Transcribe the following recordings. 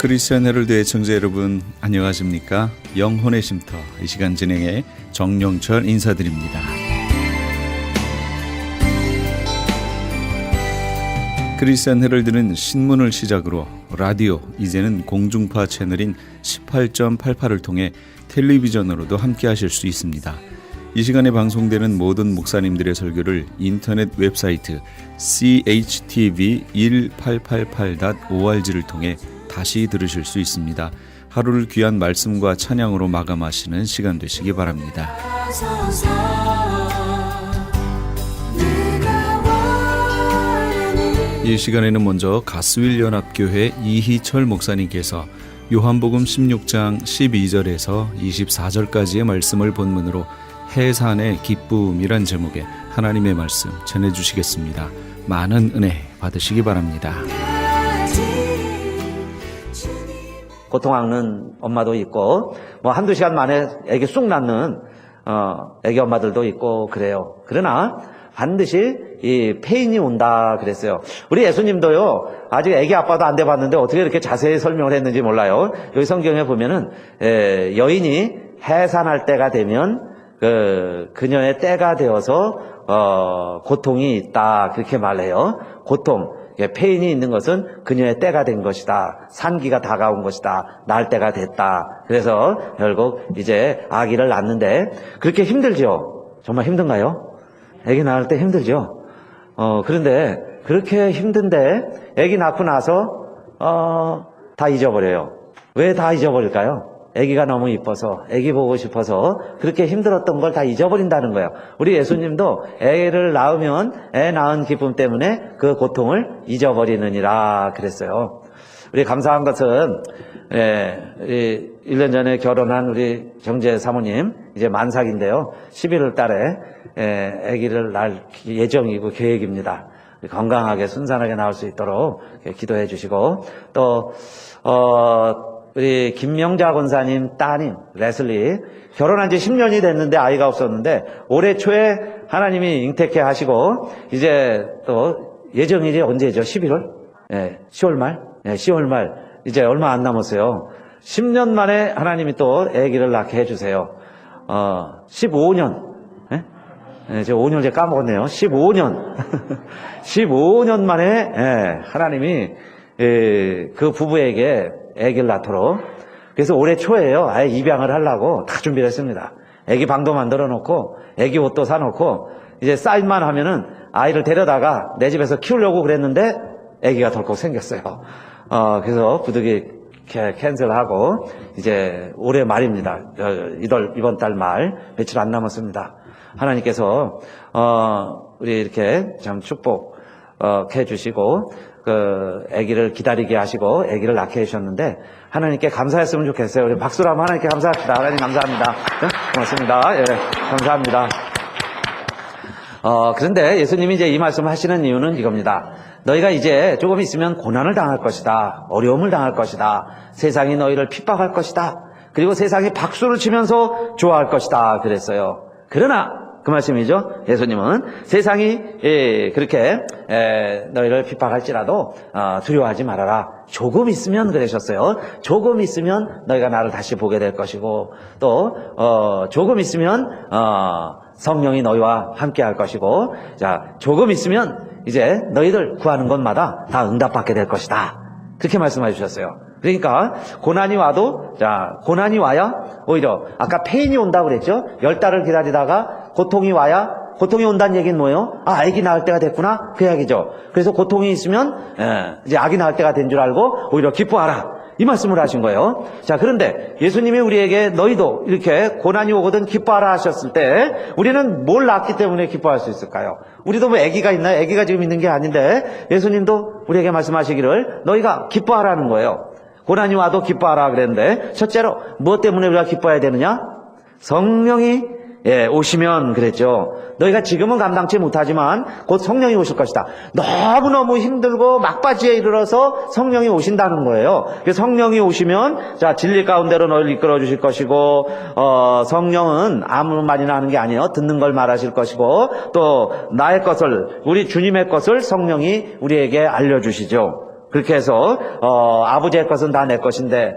크리스천 헤럴드 애청자 여러분 안녕하십니까? 영혼의 쉼터 이 시간 진행의 정영철 인사드립니다. 크리스천 헤럴드는 신문을 시작으로 라디오, 이제는 공중파 채널인 18.88을 통해 텔레비전으로도 함께 하실 수 있습니다. 이 시간에 방송되는 모든 목사님들의 설교를 인터넷 웹사이트 chtv1888.org를 통해 다시 들으실 수 있습니다. 하루를 귀한 말씀과 찬양으로 마감하시는 시간 되시기 바랍니다. 이 시간에는 먼저 가스윌 연합교회 이희철 목사님께서 요한복음 16장 12절에서 24절까지의 말씀을 본문으로 해산의 기쁨이란 제목의 하나님의 말씀 전해주시겠습니다. 많은 은혜 받으시기 바랍니다. 고통하는 엄마도 있고 뭐 한두 시간 만에 애기 쑥 낳는 애기 엄마들도 있고 그래요. 그러나 반드시 이 페인이 온다 그랬어요. 우리 예수님도요, 아직 애기 아빠도 안 돼봤는데 어떻게 이렇게 자세히 설명을 했는지 몰라요. 여기 성경에 보면은 여인이 해산할 때가 되면 그녀의 때가 되어서 고통이 있다 그렇게 말해요. 고통, 페인이 있는 것은 그녀의 때가 된 것이다. 산기가 다가온 것이다. 낳을 때가 됐다. 그래서 결국 이제 아기를 낳는데 그렇게 힘들죠. 정말 힘든가요? 아기 낳을 때 힘들죠. 그런데 그렇게 힘든데 아기 낳고 나서 다 잊어버려요. 왜 다 잊어버릴까요? 아기가 너무 이뻐서, 아기 보고 싶어서 그렇게 힘들었던 걸 다 잊어버린다는 거예요. 우리 예수님도 애를 낳으면 애 낳은 기쁨 때문에 그 고통을 잊어버리느니라 그랬어요. 우리 감사한 것은 1년 전에 결혼한 우리 정재 사모님 이제 만삭인데요. 11월 달에 아기를 낳을 예정이고 계획입니다. 건강하게 순산하게 나올 수 있도록 기도해 주시고 또 우리 김명자 권사님 따님 레슬리 결혼한 지 10년이 됐는데 아이가 없었는데 올해 초에 하나님이 잉태케 하시고 이제 또 예정이지 언제죠? 11월? 10월 말? 10월 말 이제 얼마 안 남았어요. 10년 만에 하나님이 또 아기를 낳게 해주세요. 15년 제가 5년 전에 까먹었네요. 15년 15년 만에 하나님이 그 부부에게 아기를 낳도록 그래서 올해 초에요. 아예 입양을 하려고 다 준비를 했습니다. 아기 방도 만들어 놓고 아기 옷도 사놓고 이제 사인만 하면은 아이를 데려다가 내 집에서 키우려고 그랬는데 아기가 덜컥 생겼어요. 그래서 부득이 캔슬하고 이제 올해 말입니다. 이번 달 말 며칠 안 남았습니다. 하나님께서 우리 이렇게 참 축복해 주시고 그 아기를 기다리게 하시고 아기를 낳게 해주셨는데 하나님께 감사했으면 좋겠어요. 우리 박수로 한번 하나님께 감사합니다. 하나님 감사합니다. 네? 고맙습니다. 감사합니다. 그런데 예수님이 이제 이 말씀을 하시는 이유는 이겁니다. 너희가 이제 조금 있으면 고난을 당할 것이다. 어려움을 당할 것이다. 세상이 너희를 핍박할 것이다. 그리고 세상이 박수를 치면서 좋아할 것이다. 그랬어요. 그러나 그 말씀이죠. 예수님은 세상이 그렇게 너희를 핍박할지라도 두려워하지 말아라. 조금 있으면 그러셨어요. 조금 있으면 너희가 나를 다시 보게 될 것이고 또 조금 있으면 성령이 너희와 함께 할 것이고 자 조금 있으면 이제 너희들 구하는 것마다 다 응답받게 될 것이다. 그렇게 말씀해 주셨어요. 그러니까 고난이 와도 고난이 와야 오히려 아까 페인이 온다고 그랬죠. 10달을 기다리다가 고통이 와야 고통이 온다는 얘기는 뭐예요? 아기 낳을 때가 됐구나 그 이야기죠. 그래서 고통이 있으면 이제 아기 낳을 때가 된 줄 알고 오히려 기뻐하라 이 말씀을 하신 거예요. 자 그런데 예수님이 우리에게 너희도 이렇게 고난이 오거든 기뻐하라 하셨을 때 우리는 뭘 낳았기 때문에 기뻐할 수 있을까요? 우리도 뭐 아기가 있나요? 아기가 지금 있는 게 아닌데 예수님도 우리에게 말씀하시기를 너희가 기뻐하라는 거예요. 고난이 와도 기뻐하라 그랬는데 첫째로 무엇 때문에 우리가 기뻐해야 되느냐? 성령이 오시면 그랬죠. 너희가 지금은 감당치 못하지만 곧 성령이 오실 것이다. 너무너무 힘들고 막바지에 이르러서 성령이 오신다는 거예요. 그래서 성령이 오시면 진리 가운데로 너희를 이끌어 주실 것이고 성령은 아무 말이나 하는 게 아니에요. 듣는 걸 말하실 것이고 또 나의 것을 우리 주님의 것을 성령이 우리에게 알려주시죠. 그렇게 해서 아버지의 것은 다 내 것인데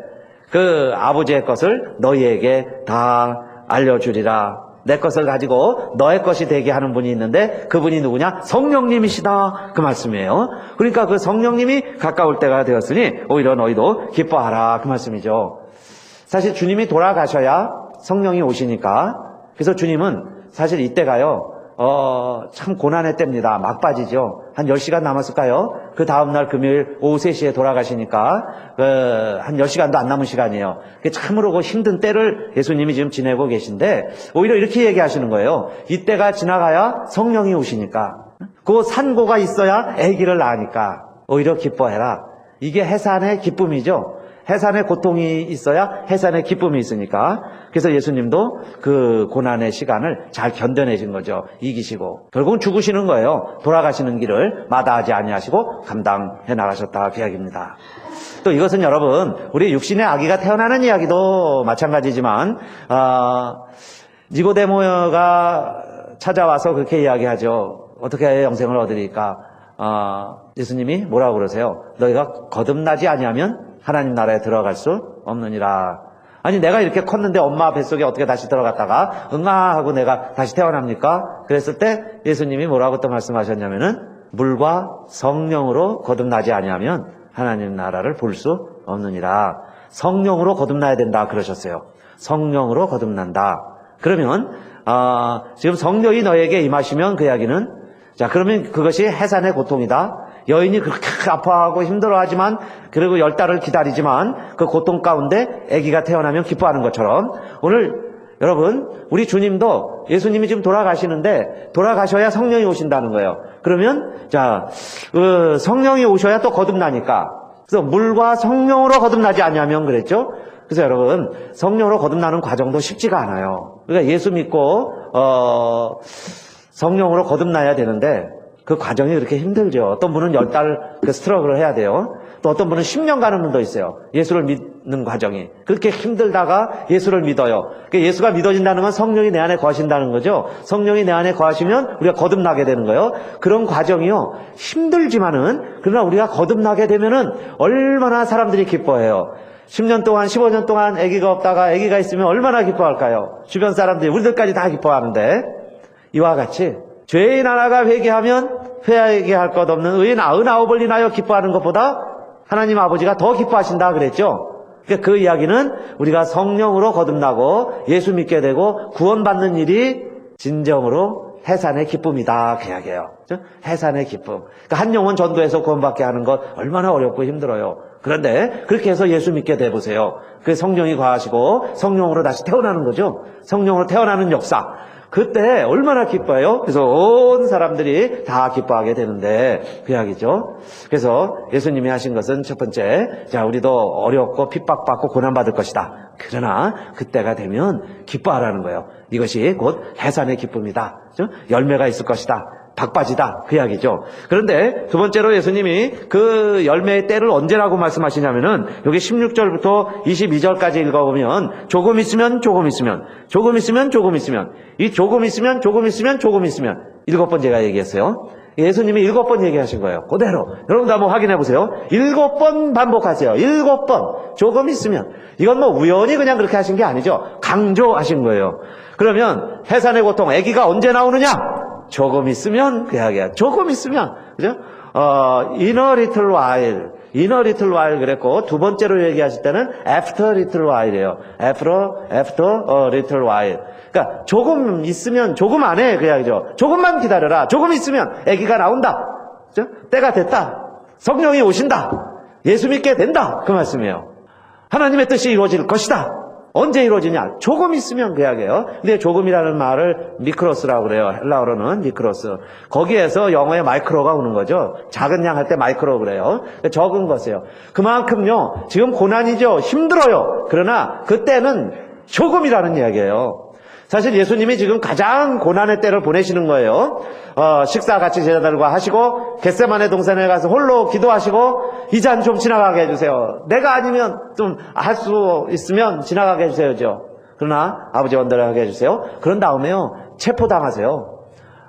그 아버지의 것을 너희에게 다 알려주리라. 내 것을 가지고 너의 것이 되게 하는 분이 있는데 그분이 누구냐? 성령님이시다. 그 말씀이에요. 그러니까 그 성령님이 가까울 때가 되었으니 오히려 너희도 기뻐하라. 그 말씀이죠. 사실 주님이 돌아가셔야 성령이 오시니까. 그래서 주님은 사실 이때가요 참 고난의 때입니다. 막바지죠. 한 10시간 남았을까요? 그 다음날 금요일 오후 3시에 돌아가시니까 한 10시간도 안 남은 시간이에요. 참으로 그 힘든 때를 예수님이 지금 지내고 계신데 오히려 이렇게 얘기하시는 거예요. 이때가 지나가야 성령이 오시니까 그 산고가 있어야 아기를 낳으니까 오히려 기뻐해라. 이게 해산의 기쁨이죠. 해산의 고통이 있어야 해산의 기쁨이 있으니까. 그래서 예수님도 그 고난의 시간을 잘 견뎌내신 거죠. 이기시고 결국은 죽으시는 거예요. 돌아가시는 길을 마다하지 아니하시고 감당해 나가셨다 그 이야기입니다. 또 이것은 여러분 우리 육신의 아기가 태어나는 이야기도 마찬가지지만 니고데모가 찾아와서 그렇게 이야기하죠. 어떻게 영생을 얻으리까? 예수님이 뭐라고 그러세요? 너희가 거듭나지 아니하면 하나님 나라에 들어갈 수 없느니라. 아니 내가 이렇게 컸는데 엄마 뱃속에 어떻게 다시 들어갔다가 응아 하고 내가 다시 태어납니까? 그랬을 때 예수님이 뭐라고 또 말씀하셨냐면은 물과 성령으로 거듭나지 아니하면 하나님 나라를 볼 수 없느니라. 성령으로 거듭나야 된다 그러셨어요. 성령으로 거듭난다. 그러면 지금 성령이 너에게 임하시면 그 이야기는 자 그러면 그것이 해산의 고통이다. 여인이 그렇게 아파하고 힘들어하지만 그리고 10달을 기다리지만 그 고통 가운데 아기가 태어나면 기뻐하는 것처럼 오늘 여러분 우리 주님도 예수님이 지금 돌아가시는데 돌아가셔야 성령이 오신다는 거예요. 그러면 자 성령이 오셔야 또 거듭나니까 그래서 물과 성령으로 거듭나지 아니하면 그랬죠. 그래서 여러분 성령으로 거듭나는 과정도 쉽지가 않아요. 그러니까 예수 믿고 성령으로 거듭나야 되는데 그 과정이 그렇게 힘들죠. 어떤 분은 10달 그 스트러글을 해야 돼요. 또 어떤 분은 10년 가는 분도 있어요. 예수를 믿는 과정이. 그렇게 힘들다가 예수를 믿어요. 그러니까 예수가 믿어진다는 건 성령이 내 안에 거하신다는 거죠. 성령이 내 안에 거하시면 우리가 거듭나게 되는 거예요. 그런 과정이요. 힘들지만은 그러나 우리가 거듭나게 되면은 얼마나 사람들이 기뻐해요. 10년 동안 15년 동안 아기가 없다가 아기가 있으면 얼마나 기뻐할까요? 주변 사람들이 우리들까지 다 기뻐하는데 이와 같이 죄인 하나가 회개하면 회개할 것 없는 의인 99을 인하여 기뻐하는 것보다 하나님 아버지가 더 기뻐하신다 그랬죠. 그러니까 그 이야기는 우리가 성령으로 거듭나고 예수 믿게 되고 구원받는 일이 진정으로 해산의 기쁨이다 그 이야기예요. 해산의 기쁨. 그러니까 한 영혼 전도해서 구원받게 하는 것 얼마나 어렵고 힘들어요. 그런데 그렇게 해서 예수 믿게 돼보세요. 그 성령이 거하시고 성령으로 다시 태어나는 거죠. 성령으로 태어나는 역사. 그때 얼마나 기뻐요? 그래서 온 사람들이 다 기뻐하게 되는데 그 이야기죠. 그래서 예수님이 하신 것은 첫 번째, 자 우리도 어렵고 핍박받고 고난받을 것이다. 그러나 그때가 되면 기뻐하라는 거예요. 이것이 곧 해산의 기쁨이다. 열매가 있을 것이다. 박바지다. 그 이야기죠. 그런데 두 번째로 예수님이 그 열매의 때를 언제라고 말씀하시냐면은 여기 16절부터 22절까지 읽어보면 조금 있으면 조금 있으면 조금 있으면 조금 있으면 이 조금 있으면 조금 있으면 조금 있으면 7번 제가 얘기했어요. 예수님이 7번 얘기하신 거예요. 그대로. 여러분도 한번 확인해 보세요. 7번 반복하세요. 7번. 조금 있으면. 이건 뭐 우연히 그냥 그렇게 하신 게 아니죠. 강조하신 거예요. 그러면 해산의 고통, 아기가 언제 나오느냐? 조금 있으면 그 이야기야. 조금 있으면. 그죠? in a little while 그랬고 두 번째로 얘기하실 때는 after a little while이에요. after a little while. 그러니까 조금 있으면 조금 안에 그 이야기죠. 조금만 기다려라. 조금 있으면 아기가 나온다. 그죠? 때가 됐다. 성령이 오신다. 예수 믿게 된다. 그 말씀이에요. 하나님의 뜻이 이루어질 것이다. 언제 이루어지냐? 조금 있으면 그 이야기예요. 근데 조금이라는 말을 미크로스라고 그래요. 헬라어로는 미크로스. 거기에서 영어에 마이크로가 오는 거죠. 작은 양 할 때 마이크로 그래요. 적은 것이에요. 그만큼요. 지금 고난이죠. 힘들어요. 그러나 그때는 조금이라는 이야기예요. 사실 예수님이 지금 가장 고난의 때를 보내시는 거예요. 식사 같이 제자들과 하시고 겟세마네 동산에 가서 홀로 기도하시고 이 잔 좀 지나가게 해주세요. 내가 아니면 좀 할 수 있으면 지나가게 해주세요죠. 그러나 아버지 원대로 하게 해주세요. 그런 다음에요. 체포당하세요.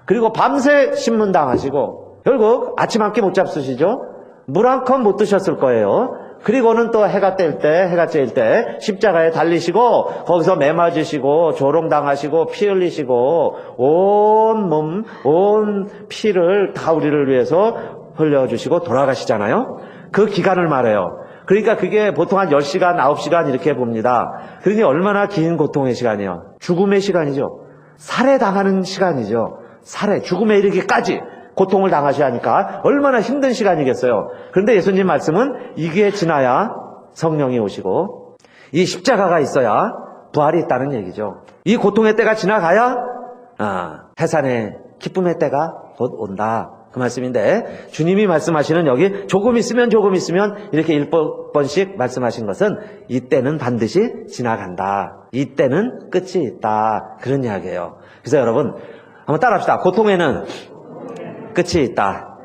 그리고 밤새 신문당하시고 결국 아침 한 끼 못 잡수시죠. 물 한 컵 못 드셨을 거예요. 그리고는 또 해가 쬐일 때 십자가에 달리시고 거기서 매 맞으시고 조롱당하시고 피 흘리시고 온 몸, 온 피를 다 우리를 위해서 흘려주시고 돌아가시잖아요. 그 기간을 말해요. 그러니까 그게 보통 한 10시간, 9시간 이렇게 봅니다. 그러니 얼마나 긴 고통의 시간이에요. 죽음의 시간이죠. 살해당하는 시간이죠. 죽음에 이르기까지 고통을 당하셔야 하니까 얼마나 힘든 시간이겠어요. 그런데 예수님 말씀은 이게 지나야 성령이 오시고 이 십자가가 있어야 부활이 있다는 얘기죠. 이 고통의 때가 지나가야 해산의 기쁨의 때가 곧 온다. 그 말씀인데 주님이 말씀하시는 여기 조금 있으면 이렇게 7번씩 말씀하신 것은 이때는 반드시 지나간다. 이때는 끝이 있다. 그런 이야기예요. 그래서 여러분 한번 따라합시다. 고통에는 끝이 있다.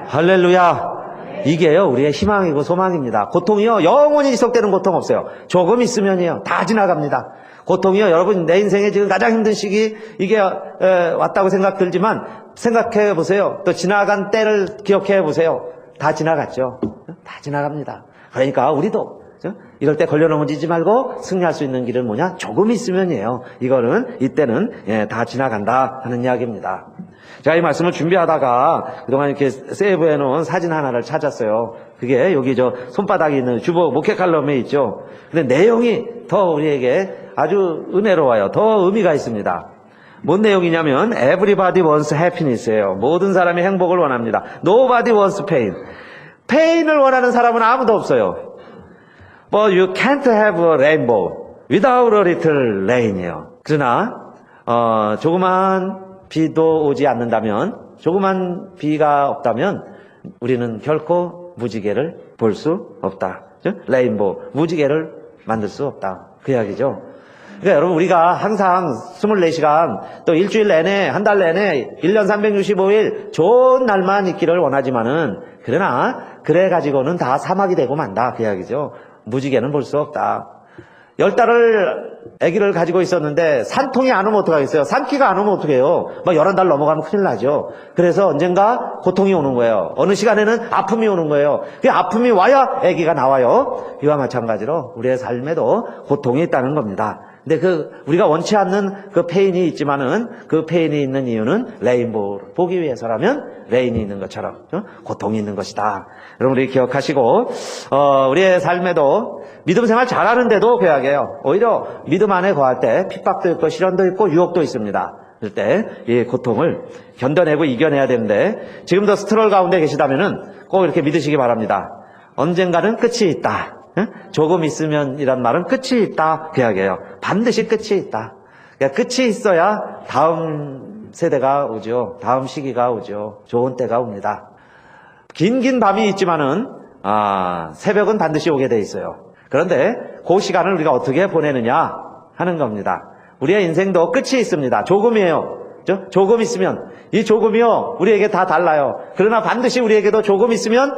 할렐루야. 이게요 우리의 희망이고 소망입니다. 고통이요 영원히 지속되는 고통 없어요. 조금 있으면요 다 지나갑니다. 고통이요 여러분 내 인생에 지금 가장 힘든 시기 이게 왔다고 생각 들지만 생각해 보세요. 또 지나간 때를 기억해 보세요. 다 지나갔죠. 다 지나갑니다. 그러니까 우리도 이럴 때 걸려 넘어지지 말고 승리할 수 있는 길은 뭐냐? 조금 있으면이에요. 이때는 다 지나간다 하는 이야기입니다. 제가 이 말씀을 준비하다가 그동안 이렇게 세이브해 놓은 사진 하나를 찾았어요. 그게 여기 손바닥에 있는 주보 목회 칼럼에 있죠. 근데 내용이 더 우리에게 아주 은혜로워요. 더 의미가 있습니다. 뭔 내용이냐면 Everybody wants happiness예요. 모든 사람이 행복을 원합니다. Nobody wants pain. 페인을 원하는 사람은 아무도 없어요. But you can't have a rainbow without a little rain이에요. 그러나 조그만 비도 오지 않는다면, 조그만 비가 없다면 우리는 결코 무지개를 볼 수 없다. 레인보우, 무지개를 만들 수 없다. 그 이야기죠. 그러니까 여러분 우리가 항상 24시간 또 일주일 내내 한 달 내내 1년 365일 좋은 날만 있기를 원하지만은 그러나 그래 가지고는 다 사막이 되고 만다. 그 이야기죠. 무지개는 볼 수 없다. 10달을 아기를 가지고 있었는데 산통이 안 오면 어떡하겠어요? 산기가 안 오면 어떡해요? 막 11달 넘어가면 큰일 나죠. 그래서 언젠가 고통이 오는 거예요. 어느 시간에는 아픔이 오는 거예요. 그 아픔이 와야 아기가 나와요. 이와 마찬가지로 우리의 삶에도 고통이 있다는 겁니다. 근데 우리가 원치 않는 그 페인이 있지만은 그 페인이 있는 이유는 레인보우를 보기 위해서라면 레인이 있는 것처럼 고통이 있는 것이다. 여러분 우리 기억하시고 우리의 삶에도 믿음 생활 잘하는데도 배워야해요. 오히려 믿음 안에 거할 때 핍박도 있고 시련도 있고 유혹도 있습니다. 그럴 때 이 고통을 견뎌내고 이겨내야 되는데 지금도 스트롤 가운데 계시다면은 꼭 이렇게 믿으시기 바랍니다. 언젠가는 끝이 있다. 조금 있으면 이란 말은 끝이 있다. 그 이야기예요. 반드시 끝이 있다. 그러니까 끝이 있어야 다음 세대가 오죠. 다음 시기가 오죠. 좋은 때가 옵니다. 긴 밤이 있지만은 새벽은 반드시 오게 돼 있어요. 그런데 그 시간을 우리가 어떻게 보내느냐 하는 겁니다. 우리의 인생도 끝이 있습니다. 조금이에요. 조금 있으면 이 조금이요 우리에게 다 달라요. 그러나 반드시 우리에게도 조금 있으면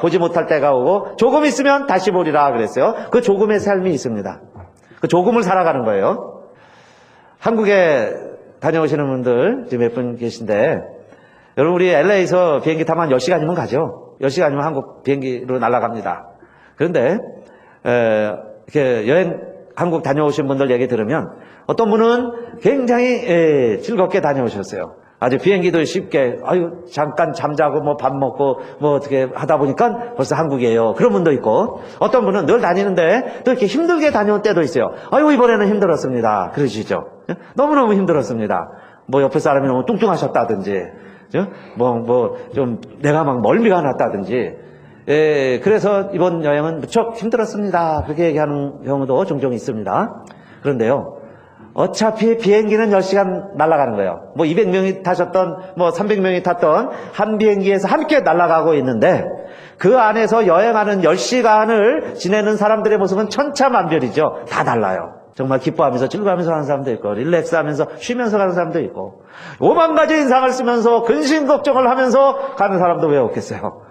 보지 못할 때가 오고 조금 있으면 다시 보리라 그랬어요. 그 조금의 삶이 있습니다. 그 조금을 살아가는 거예요. 한국에 다녀오시는 분들 지금 몇 분 계신데 여러분 우리 LA에서 비행기 타면 10시간이면 가죠. 10시간이면 한국 비행기로 날아갑니다. 그런데 이렇게 여행 한국 다녀오신 분들 얘기 들으면 어떤 분은 굉장히 즐겁게 다녀오셨어요. 아주 비행기도 쉽게 잠깐 잠자고 뭐 밥 먹고 뭐 어떻게 하다 보니까 벌써 한국이에요. 그런 분도 있고 어떤 분은 늘 다니는데 또 이렇게 힘들게 다녀온 때도 있어요. 이번에는 힘들었습니다. 그러시죠. 너무너무 힘들었습니다. 뭐 옆에 사람이 너무 뚱뚱하셨다든지 좀 내가 막 멀미가 났다든지 그래서 이번 여행은 무척 힘들었습니다. 그렇게 얘기하는 경우도 종종 있습니다. 그런데요, 어차피 비행기는 10시간 날아가는 거예요. 뭐 200명이 타셨던, 뭐 300명이 탔던 한 비행기에서 함께 날아가고 있는데 그 안에서 여행하는 10시간을 지내는 사람들의 모습은 천차만별이죠. 다 달라요. 정말 기뻐하면서 즐거워하면서 가는 사람도 있고 릴렉스하면서 쉬면서 가는 사람도 있고 5만 가지 인상을 쓰면서 근심 걱정을 하면서 가는 사람도 왜 없겠어요.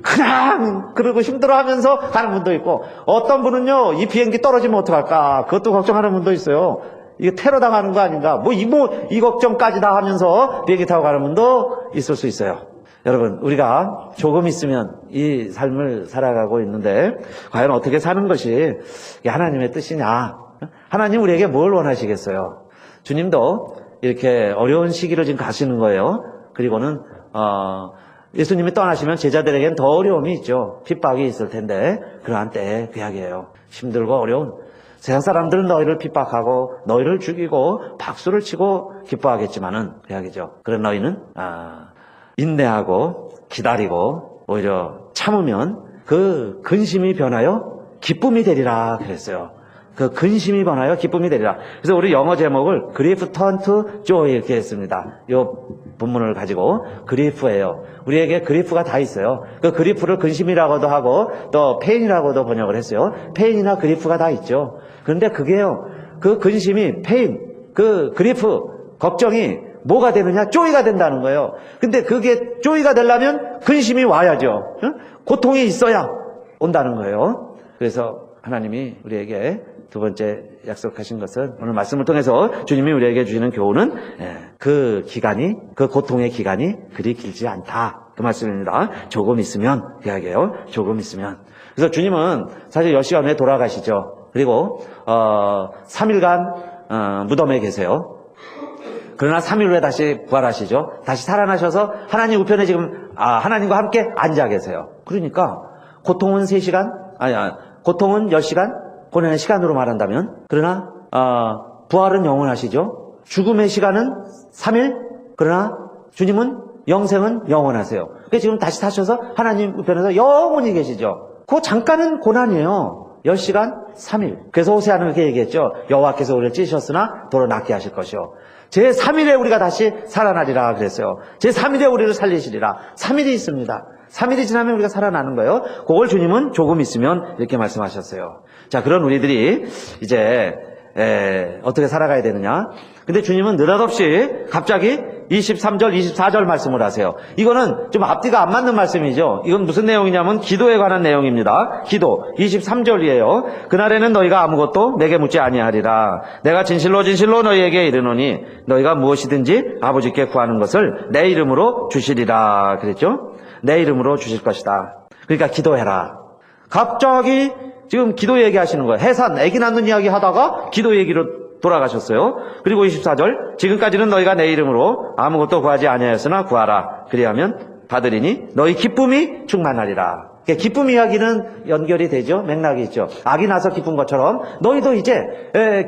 그냥 그러고 힘들어하면서 가는 분도 있고 어떤 분은요 이 비행기 떨어지면 어떡할까 그것도 걱정하는 분도 있어요. 이게 테러 당하는 거 아닌가 이 걱정까지 다 하면서 비행기 타고 가는 분도 있을 수 있어요. 여러분, 우리가 조금 있으면 이 삶을 살아가고 있는데 과연 어떻게 사는 것이 하나님의 뜻이냐? 하나님 우리에게 뭘 원하시겠어요? 주님도 이렇게 어려운 시기를 지금 가시는 거예요. 그리고는 예수님이 떠나시면 제자들에게는 더 어려움이 있죠. 핍박이 있을 텐데 그러한 때에 귀하게요. 힘들고 어려운 세상 사람들은 너희를 핍박하고 너희를 죽이고 박수를 치고 기뻐하겠지만은 귀하게죠. 그런 너희는 인내하고 기다리고 오히려 참으면 그 근심이 변하여 기쁨이 되리라 그랬어요. 그 근심이 변하여 기쁨이 되리라. 그래서 우리 영어 제목을 Grief Turn to Joy 이렇게 했습니다. 이 본문을 가지고 그리프예요. 우리에게 그리프가 다 있어요. 그 그리프를 근심이라고도 하고 또 페인이라고도 번역을 했어요. 페인이나 그리프가 다 있죠. 그런데 그게요. 그 근심이 페인, 그 그리프, 걱정이 뭐가 되느냐? 조이가 된다는 거예요. 근데 그게 조이가 되려면 근심이 와야죠. 고통이 있어야 온다는 거예요. 그래서 하나님이 우리에게 두 번째 약속하신 것은 오늘 말씀을 통해서 주님이 우리에게 주시는 교훈은 그 기간이, 그 고통의 기간이 그리 길지 않다. 그 말씀입니다. 조금 있으면, 그야게요. 조금 있으면. 그래서 주님은 사실 10시간 후에 돌아가시죠. 그리고 3일간 무덤에 계세요. 그러나 3일 후에 다시 부활하시죠. 다시 살아나셔서 하나님 우편에 지금 하나님과 함께 앉아 계세요. 그러니까 고통은 3시간, 고통은 10시간, 고난의 시간으로 말한다면, 그러나 부활은 영원하시죠. 죽음의 시간은 3일, 그러나 주님은 영생은 영원하세요. 그래서 지금 다시 사셔서 하나님 우편에서 영원히 계시죠. 그 잠깐은 고난이에요. 10시간 3일. 그래서 호세아는 그렇게 얘기했죠. 여호와께서 우리를 찢으셨으나 도로 낫게 하실 것이요. 제3일에 우리가 다시 살아나리라 그랬어요. 제3일에 우리를 살리시리라. 3일이 있습니다. 3일이 지나면 우리가 살아나는 거예요. 그걸 주님은 조금 있으면 이렇게 말씀하셨어요. 자, 그런 우리들이 이제 어떻게 살아가야 되느냐. 근데 주님은 느닷없이 갑자기 23절, 24절 말씀을 하세요. 이거는 좀 앞뒤가 안 맞는 말씀이죠. 이건 무슨 내용이냐면 기도에 관한 내용입니다. 기도 23절이에요. 그날에는 너희가 아무것도 내게 묻지 아니하리라. 내가 진실로 진실로 너희에게 이르노니 너희가 무엇이든지 아버지께 구하는 것을 내 이름으로 주시리라. 그랬죠? 내 이름으로 주실 것이다. 그러니까 기도해라. 갑자기 지금 기도 얘기하시는 거예요. 해산, 아기 낳는 이야기 하다가 기도 얘기로 돌아가셨어요. 그리고 24절, 지금까지는 너희가 내 이름으로 아무것도 구하지 아니하였으나 구하라. 그리하면 받으리니 너희 기쁨이 충만하리라. 기쁨 이야기는 연결이 되죠. 맥락이 있죠. 아기 나서 기쁜 것처럼 너희도 이제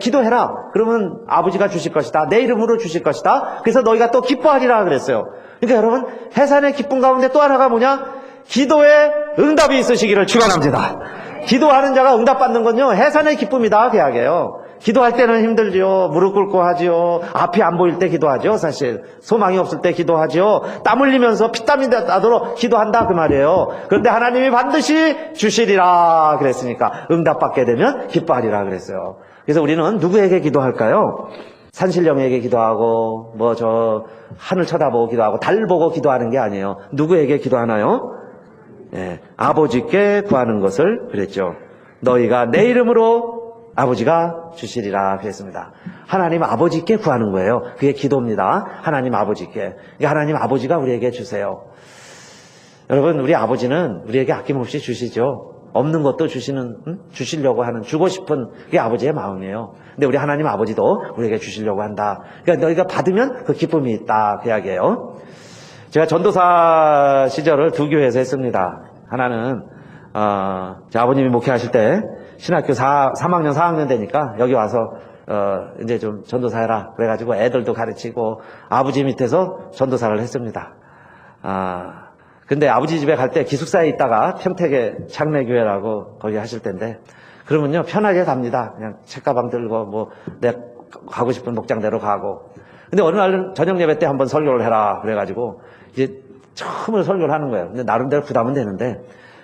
기도해라. 그러면 아버지가 주실 것이다. 내 이름으로 주실 것이다. 그래서 너희가 또 기뻐하리라 그랬어요. 그러니까 여러분, 해산의 기쁨 가운데 또 하나가 뭐냐? 기도에 응답이 있으시기를 축원합니다. 기도하는 자가 응답받는 건요, 해산의 기쁨이다. 계약이에요. 기도할 때는 힘들지요. 무릎 꿇고 하지요. 앞이 안 보일 때 기도하죠. 사실 소망이 없을 때 기도하죠. 땀 흘리면서 피땀이 나도록 기도한다 그 말이에요. 그런데 하나님이 반드시 주시리라 그랬으니까 응답받게 되면 기뻐하리라 그랬어요. 그래서 우리는 누구에게 기도할까요? 산신령에게 기도하고 뭐 저 하늘 쳐다보고 기도하고 달 보고 기도하는 게 아니에요. 누구에게 기도하나요? 아버지께 구하는 것을 그랬죠. 너희가 내 이름으로 아버지가 주시리라 그랬습니다. 하나님 아버지께 구하는 거예요. 그게 기도입니다. 하나님 아버지께. 하나님 아버지가 우리에게 주세요. 여러분, 우리 아버지는 우리에게 아낌없이 주시죠. 없는 것도 주시려고 하는, 주고 싶은 그게 아버지의 마음이에요. 근데 우리 하나님 아버지도 우리에게 주시려고 한다. 그러니까 너희가 받으면 그 기쁨이 있다. 그 이야기예요. 제가 전도사 시절을 두 교회에서 했습니다. 하나는 제 아버님이 목회하실 때 신학교 3학년 4학년 되니까 여기 와서 이제 좀 전도사 해라 그래가지고 애들도 가르치고 아버지 밑에서 전도사를 했습니다. 근데 아버지 집에 갈 때 기숙사에 있다가 평택에 창내교회라고 거기 하실 텐데 그러면요 편하게 갑니다. 그냥 책가방 들고 뭐 내가 가고 싶은 목장대로 가고. 근데 어느 날 저녁 예배 때 한번 설교를 해라 그래가지고 이제 처음으로 설교를 하는 거예요. 근데 나름대로 부담은 되는데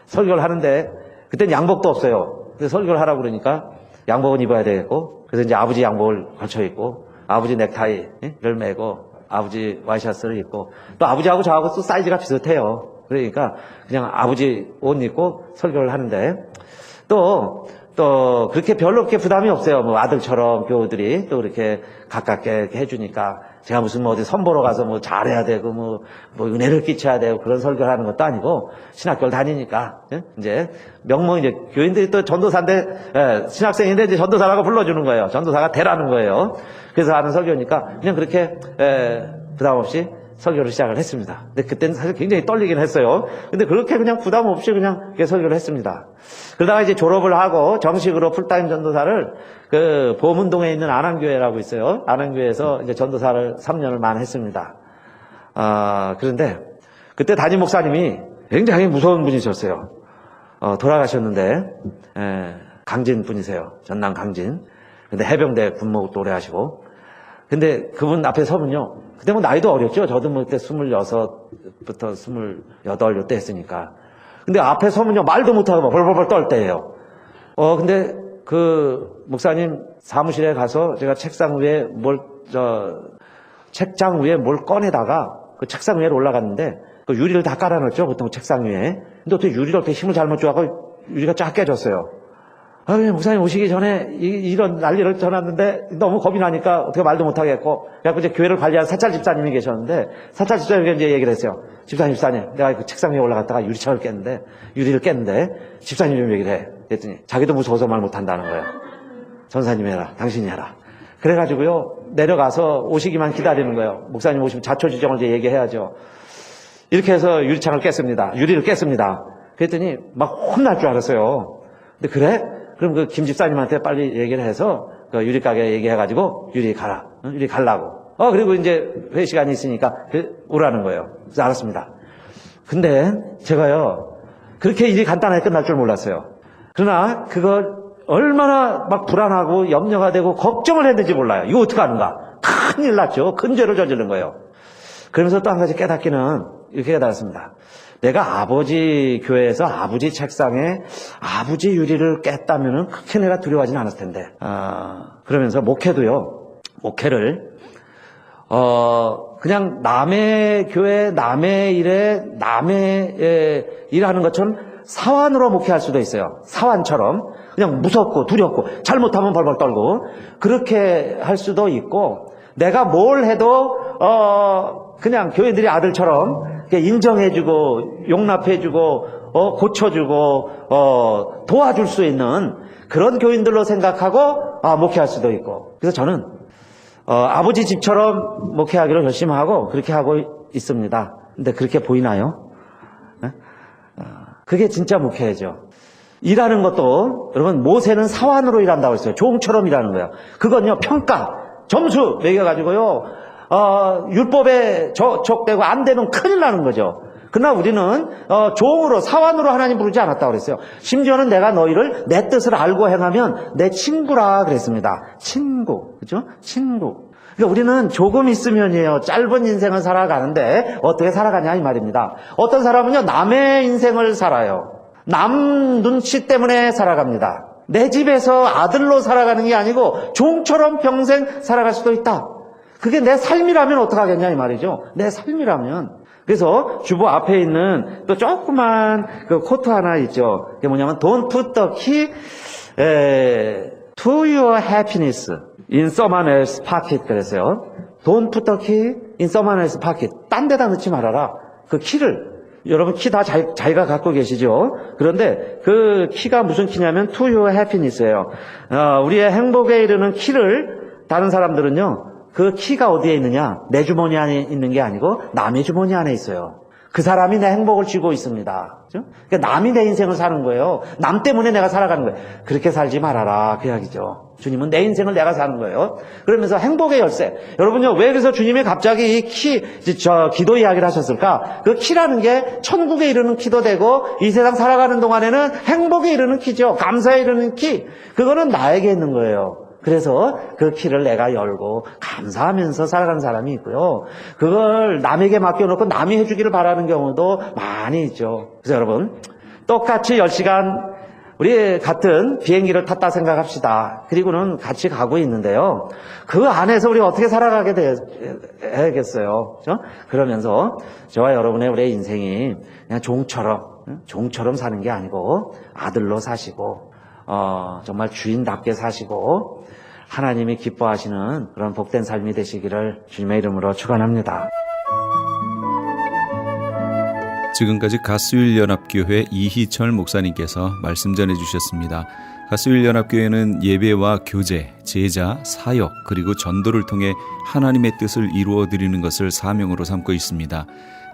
설교를 하는데 그땐 양복도 없어요. 근데 설교를 하라고 그러니까 양복은 입어야 되겠고 그래서 이제 아버지 양복을 걸쳐 입고 아버지 넥타이를 매고 아버지 와이셔츠를 입고 또 아버지하고 저하고 또 사이즈가 비슷해요. 그러니까 그냥 아버지 옷 입고 설교를 하는데 또 그렇게 별로 그렇게 부담이 없어요. 뭐 아들처럼 교우들이 또 이렇게 가깝게 이렇게 해주니까 제가 무슨 뭐 어디 선보러 가서 뭐 잘해야 되고 뭐 은혜를 끼쳐야 되고 그런 설교를 하는 것도 아니고 신학교를 다니니까 이제 명문 이제 교인들이 또 전도사인데 신학생인데 이제 전도사라고 불러주는 거예요. 전도사가 되라는 거예요. 그래서 하는 설교니까 그냥 그렇게 부담 없이 설교를 시작을 했습니다. 근데 그때는 사실 굉장히 떨리긴 했어요. 근데 그렇게 그냥 부담 없이 그냥 이렇게 설교를 했습니다. 그러다가 이제 졸업을 하고 정식으로 풀타임 전도사를 그 보문동에 있는 안암교회라고 있어요. 안암교회에서 이제 전도사를 3년을 만 했습니다. 그런데 그때 담임 목사님이 굉장히 무서운 분이셨어요. 돌아가셨는데 강진 분이세요. 전남 강진. 근데 해병대 군목도 오래 하시고. 근데 그분 앞에 서면요. 그때 뭐 나이도 어렸죠. 저도 뭐 그때 26부터 28 요때 했으니까. 근데 앞에 서면요. 말도 못하고 막 벌벌벌 떨 때예요. 근데 그 목사님 사무실에 가서 제가 책장 위에 책장 위에 뭘 꺼내다가 그 책상 위에 올라갔는데 그 유리를 다 깔아놨죠. 보통 책상 위에. 근데 어떻게 유리를 어떻게 힘을 잘못 줘갖고 유리가 쫙 깨졌어요. 목사님 오시기 전에 이런 난리를 전했는데 너무 겁이 나니까 어떻게 말도 못하겠고 그래서 이제 교회를 관리하는 사찰 집사님이 계셨는데 사찰 집사님이 이제 얘기를 했어요. 집사님 내가 그 책상 위에 올라갔다가 유리를 깼는데 집사님 좀 얘기를 해. 그랬더니 자기도 무서워서 말 못한다는 거예요. 전사님이 해라. 당신이 해라. 그래가지고요 내려가서 오시기만 기다리는 거예요. 목사님 오시면 자초지종을 이제 얘기해야죠. 이렇게 해서 유리를 깼습니다. 그랬더니 막 혼날 줄 알았어요. 근데 그래? 그럼 그 김 집사님한테 빨리 얘기를 해서 그 유리 가게 얘기해가지고 유리 가라. 유리 갈라고. 그리고 이제 회의 시간이 있으니까 오라는 거예요. 그래서 알았습니다. 근데 제가요 그렇게 일이 간단하게 끝날 줄 몰랐어요. 그러나 그걸 얼마나 막 불안하고 염려가 되고 걱정을 했는지 몰라요. 이거 어떻게 하는가? 큰일 났죠. 큰 죄를 저지른 거예요. 그러면서 또 한 가지 깨닫기는 이렇게 깨달았습니다. 내가 아버지 교회에서 아버지 책상에 아버지 유리를 깼다면은 그렇게 내가 두려워하지는 않았을 텐데. 그러면서 목회를 그냥 남의 교회, 남의 일에, 남의 일하는 것처럼 사환으로 목회할 수도 있어요. 사환처럼. 그냥 무섭고 두렵고 잘못하면 벌벌 떨고 그렇게 할 수도 있고 내가 뭘 해도 그냥 교회들이 아들처럼 인정해주고 용납해주고 고쳐주고 도와줄 수 있는 그런 교인들로 생각하고 목회할 수도 있고 그래서 저는 아버지 집처럼 목회하기로 결심하고 그렇게 하고 있습니다. 근데 그렇게 보이나요? 그게 진짜 목회죠. 일하는 것도 여러분 모세는 사환으로 일한다고 했어요. 종처럼 일하는 거예요. 그건요 평가 점수 매겨가지고요 율법에 적되고 안 되면 큰일 나는 거죠. 그러나 우리는 종으로 사환으로 하나님 부르지 않았다고 그랬어요. 심지어는 내가 너희를 내 뜻을 알고 행하면 내 친구라 그랬습니다. 친구. 그죠? 친구. 그러니까 우리는 조금 있으면이에요. 짧은 인생을 살아가는데 어떻게 살아가냐 이 말입니다. 어떤 사람은요 남의 인생을 살아요. 남 눈치 때문에 살아갑니다. 내 집에서 아들로 살아가는 게 아니고 종처럼 평생 살아갈 수도 있다. 그게 내 삶이라면 어떡하겠냐 이 말이죠. 내 삶이라면. 그래서 주보 앞에 있는 또 조그만 그 코트 하나 있죠. 그게 뭐냐면 Don't put the key to your happiness in someone else's pocket 그랬어요. Don't put the key in someone else's pocket. 딴 데다 넣지 말아라. 그 키를 여러분 키 다 자기가 갖고 계시죠. 그런데 그 키가 무슨 키냐면 to your happiness예요. 우리의 행복에 이르는 키를 다른 사람들은요. 그 키가 어디에 있느냐? 내 주머니 안에 있는 게 아니고 남의 주머니 안에 있어요. 그 사람이 내 행복을 쥐고 있습니다. 그렇죠? 그러니까 남이 내 인생을 사는 거예요. 남 때문에 내가 살아가는 거예요. 그렇게 살지 말아라. 그 이야기죠. 주님은 내 인생을 내가 사는 거예요. 그러면서 행복의 열쇠. 여러분요, 왜 그래서 주님이 갑자기 이 기도 이야기를 하셨을까? 그 키라는 게 천국에 이르는 키도 되고 이 세상 살아가는 동안에는 행복에 이르는 키죠. 감사에 이르는 키. 그거는 나에게 있는 거예요. 그래서 그 키를 내가 열고 감사하면서 살아가는 사람이 있고요. 그걸 남에게 맡겨놓고 남이 해주기를 바라는 경우도 많이 있죠. 그래서 여러분 똑같이 10시간 우리 같은 비행기를 탔다 생각합시다. 그리고는 같이 가고 있는데요. 그 안에서 우리 어떻게 살아가게 해야겠어요. 그렇죠? 그러면서 저와 여러분의 우리의 인생이 그냥 종처럼 사는 게 아니고 아들로 사시고 정말 주인답게 사시고 하나님이 기뻐하시는 그런 복된 삶이 되시기를 주님의 이름으로 축원합니다. 지금까지 가스윌연합교회 이희철 목사님께서 말씀 전해주셨습니다. 가스윌연합교회는 예배와 교제, 제자, 사역 그리고 전도를 통해 하나님의 뜻을 이루어드리는 것을 사명으로 삼고 있습니다.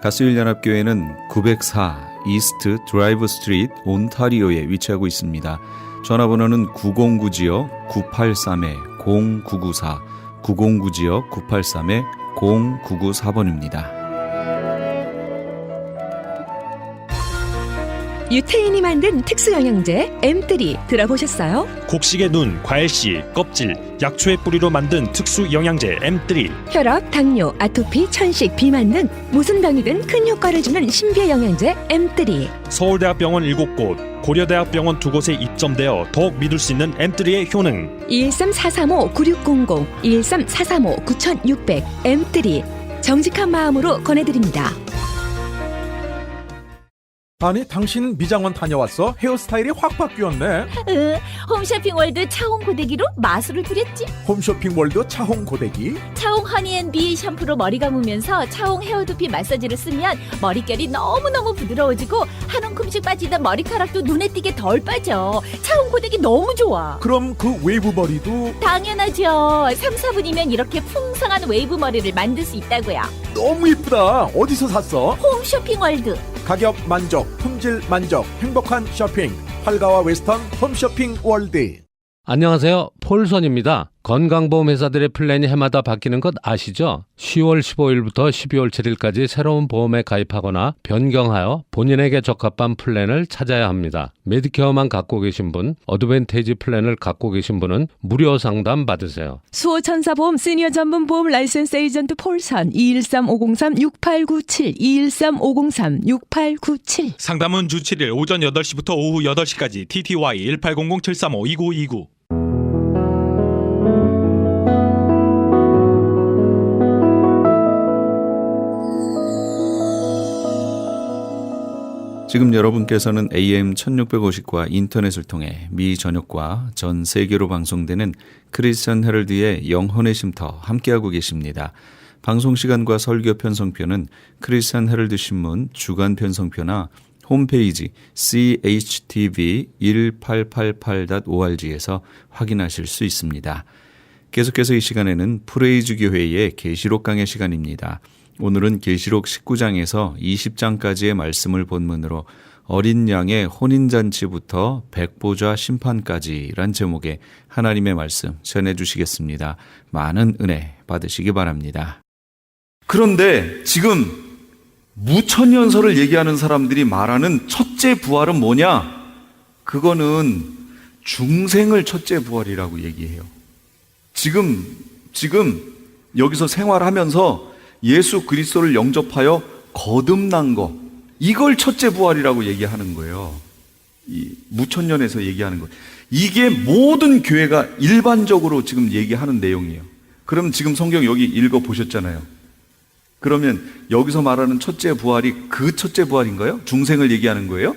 가스윌연합교회는 904 이스트 드라이브 스트리트 온타리오에 위치하고 있습니다. 전화번호는 909지역 983-0994 909지역 983-0994번입니다. 유태인이 만든 특수영양제 M3 들어보셨어요? 곡식의 눈, 과일씨, 껍질, 약초의 뿌리로 만든 특수 영양제 M3. 혈압, 당뇨, 아토피, 천식, 비만 등 무슨 병이든 큰 효과를 주는 신비의 영양제 M3. 서울대학병원 7곳, 고려대학병원 2곳에 입점되어 더욱 믿을 수 있는 M3의 효능. 213-435-9600, 213-435-9600 M3 정직한 마음으로 권해드립니다. 아니 당신 미장원 다녀왔어? 헤어스타일이 확 바뀌었네. 홈쇼핑 월드 차홍 고데기로 마술을 부렸지. 홈쇼핑 월드 차홍 고데기. 차홍 허니앤비 샴푸로 머리 감으면서 차홍 헤어두피 마사지를 쓰면 머릿결이 너무너무 부드러워지고 한 움큼씩 빠지던 머리카락도 눈에 띄게 덜 빠져. 차홍 고데기 너무 좋아. 그럼 그 웨이브 머리도 당연하죠. 3, 4분이면 이렇게 풍성한 웨이브 머리를 만들 수 있다고요. 너무 이쁘다. 어디서 샀어? 홈쇼핑 월드. 가격 만족, 품질 만족, 행복한 쇼핑. 활가와 웨스턴 홈쇼핑 월드. 안녕하세요. 폴선입니다. 건강보험 회사들의 플랜이 해마다 바뀌는 것 아시죠? 10월 15일부터 12월 7일까지 새로운 보험에 가입하거나 변경하여 본인에게 적합한 플랜을 찾아야 합니다. 메디케어만 갖고 계신 분, 어드밴테이지 플랜을 갖고 계신 분은 무료 상담 받으세요. 수호천사보험 시니어 전문 보험 라이센스 에이전트 폴선 213-503-6897 213-503-6897 상담은 주 7일 오전 8시부터 오후 8시까지 TTY 1800-735-2929. 지금 여러분께서는 AM 1650과 인터넷을 통해 미 전역과 전 세계로 방송되는 크리스천 헤럴드의 영혼의 쉼터 함께하고 계십니다. 방송 시간과 설교 편성표는 크리스천 헤럴드 신문 주간 편성표나 홈페이지 CHTV1888.org에서 확인하실 수 있습니다. 계속해서 이 시간에는 프레이즈 교회의 계시록 강의 시간입니다. 오늘은 계시록 19장에서 20장까지의 말씀을 본문으로 어린 양의 혼인잔치부터 백보좌 심판까지란 제목의 하나님의 말씀 전해주시겠습니다. 많은 은혜 받으시기 바랍니다. 그런데 지금 무천년설을 얘기하는 사람들이 말하는 첫째 부활은 뭐냐? 그거는 중생을 첫째 부활이라고 얘기해요. 지금 여기서 생활하면서 예수 그리스도를 영접하여 거듭난 거, 이걸 첫째 부활이라고 얘기하는 거예요. 이 무천년에서 얘기하는 거예요. 이게 모든 교회가 일반적으로 지금 얘기하는 내용이에요. 그럼 지금 성경 여기 읽어보셨잖아요. 그러면 여기서 말하는 첫째 부활이 그 첫째 부활인가요? 중생을 얘기하는 거예요?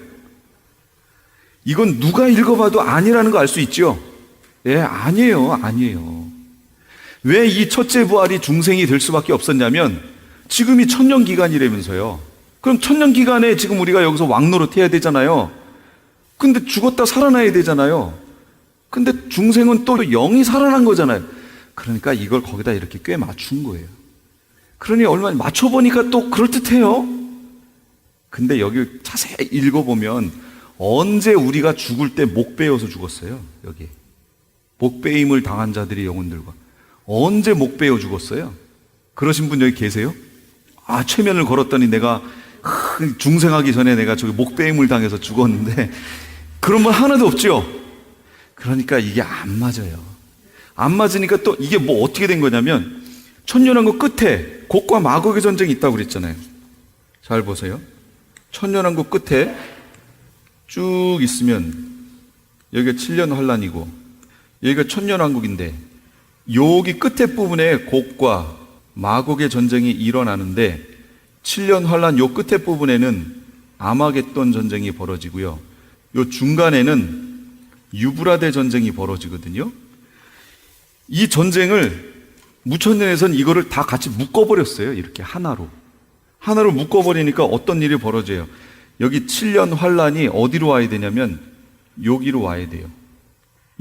이건 누가 읽어봐도 아니라는 거 알 수 있죠? 예, 아니에요. 왜 이 첫째 부활이 중생이 될 수밖에 없었냐면 지금이 천년 기간이라면서요. 그럼 천년 기간에 지금 우리가 여기서 왕노릇 해야 되잖아요. 근데 죽었다 살아나야 되잖아요. 근데 중생은 또 영이 살아난 거잖아요. 그러니까 이걸 거기다 이렇게 꽤 맞춘 거예요. 그러니 얼마나 맞춰보니까 또 그럴듯해요. 근데 여기 자세히 읽어보면 언제 우리가 죽을 때 목 베어서 죽었어요. 여기 목 베임을 당한 자들의 영혼들과 언제 목 베어 죽었어요? 그러신 분 여기 계세요? 아, 최면을 걸었더니 내가 중생하기 전에 내가 저기 목 베임을 당해서 죽었는데 그런 분 하나도 없죠. 그러니까 이게 안 맞아요. 안 맞으니까 또 이게 뭐 어떻게 된 거냐면 천년왕국 끝에 곡과 마곡의 전쟁이 있다고 그랬잖아요. 잘 보세요. 천년왕국 끝에 쭉 있으면 여기가 7년 환란이고 여기가 천년왕국인데 여기 끝에 부분에 곡과 마곡의 전쟁이 일어나는데 7년 환란 요 끝에 부분에는 아마겟돈 전쟁이 벌어지고요. 요 중간에는 유브라데 전쟁이 벌어지거든요. 이 전쟁을 무천년에서는 이거를 다 같이 묶어버렸어요. 이렇게 하나로 묶어버리니까 어떤 일이 벌어져요? 여기 7년 환란이 어디로 와야 되냐면 여기로 와야 돼요.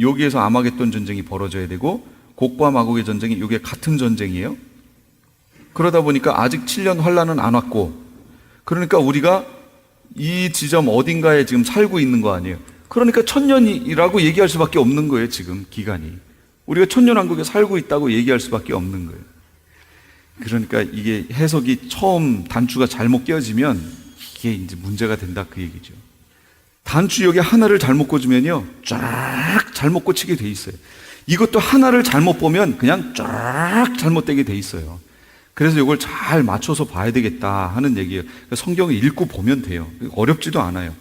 여기에서 아마겟돈 전쟁이 벌어져야 되고 곡과 마곡의 전쟁이 이게 같은 전쟁이에요. 그러다 보니까 아직 7년 환란은 안 왔고, 그러니까 우리가 이 지점 어딘가에 지금 살고 있는 거 아니에요. 그러니까 천년이라고 얘기할 수밖에 없는 거예요. 지금 기간이 우리가 천년왕국에 살고 있다고 얘기할 수밖에 없는 거예요. 그러니까 이게 해석이 처음 단추가 잘못 끼어지면 이게 이제 문제가 된다, 그 얘기죠. 단추 여기 하나를 잘못 꽂으면요 쫙 잘못 꽂히게 돼 있어요. 이것도 하나를 잘못 보면 그냥 쫙 잘못되게 돼 있어요. 그래서 이걸 잘 맞춰서 봐야 되겠다 하는 얘기예요. 성경을 읽고 보면 돼요. 어렵지도 않아요.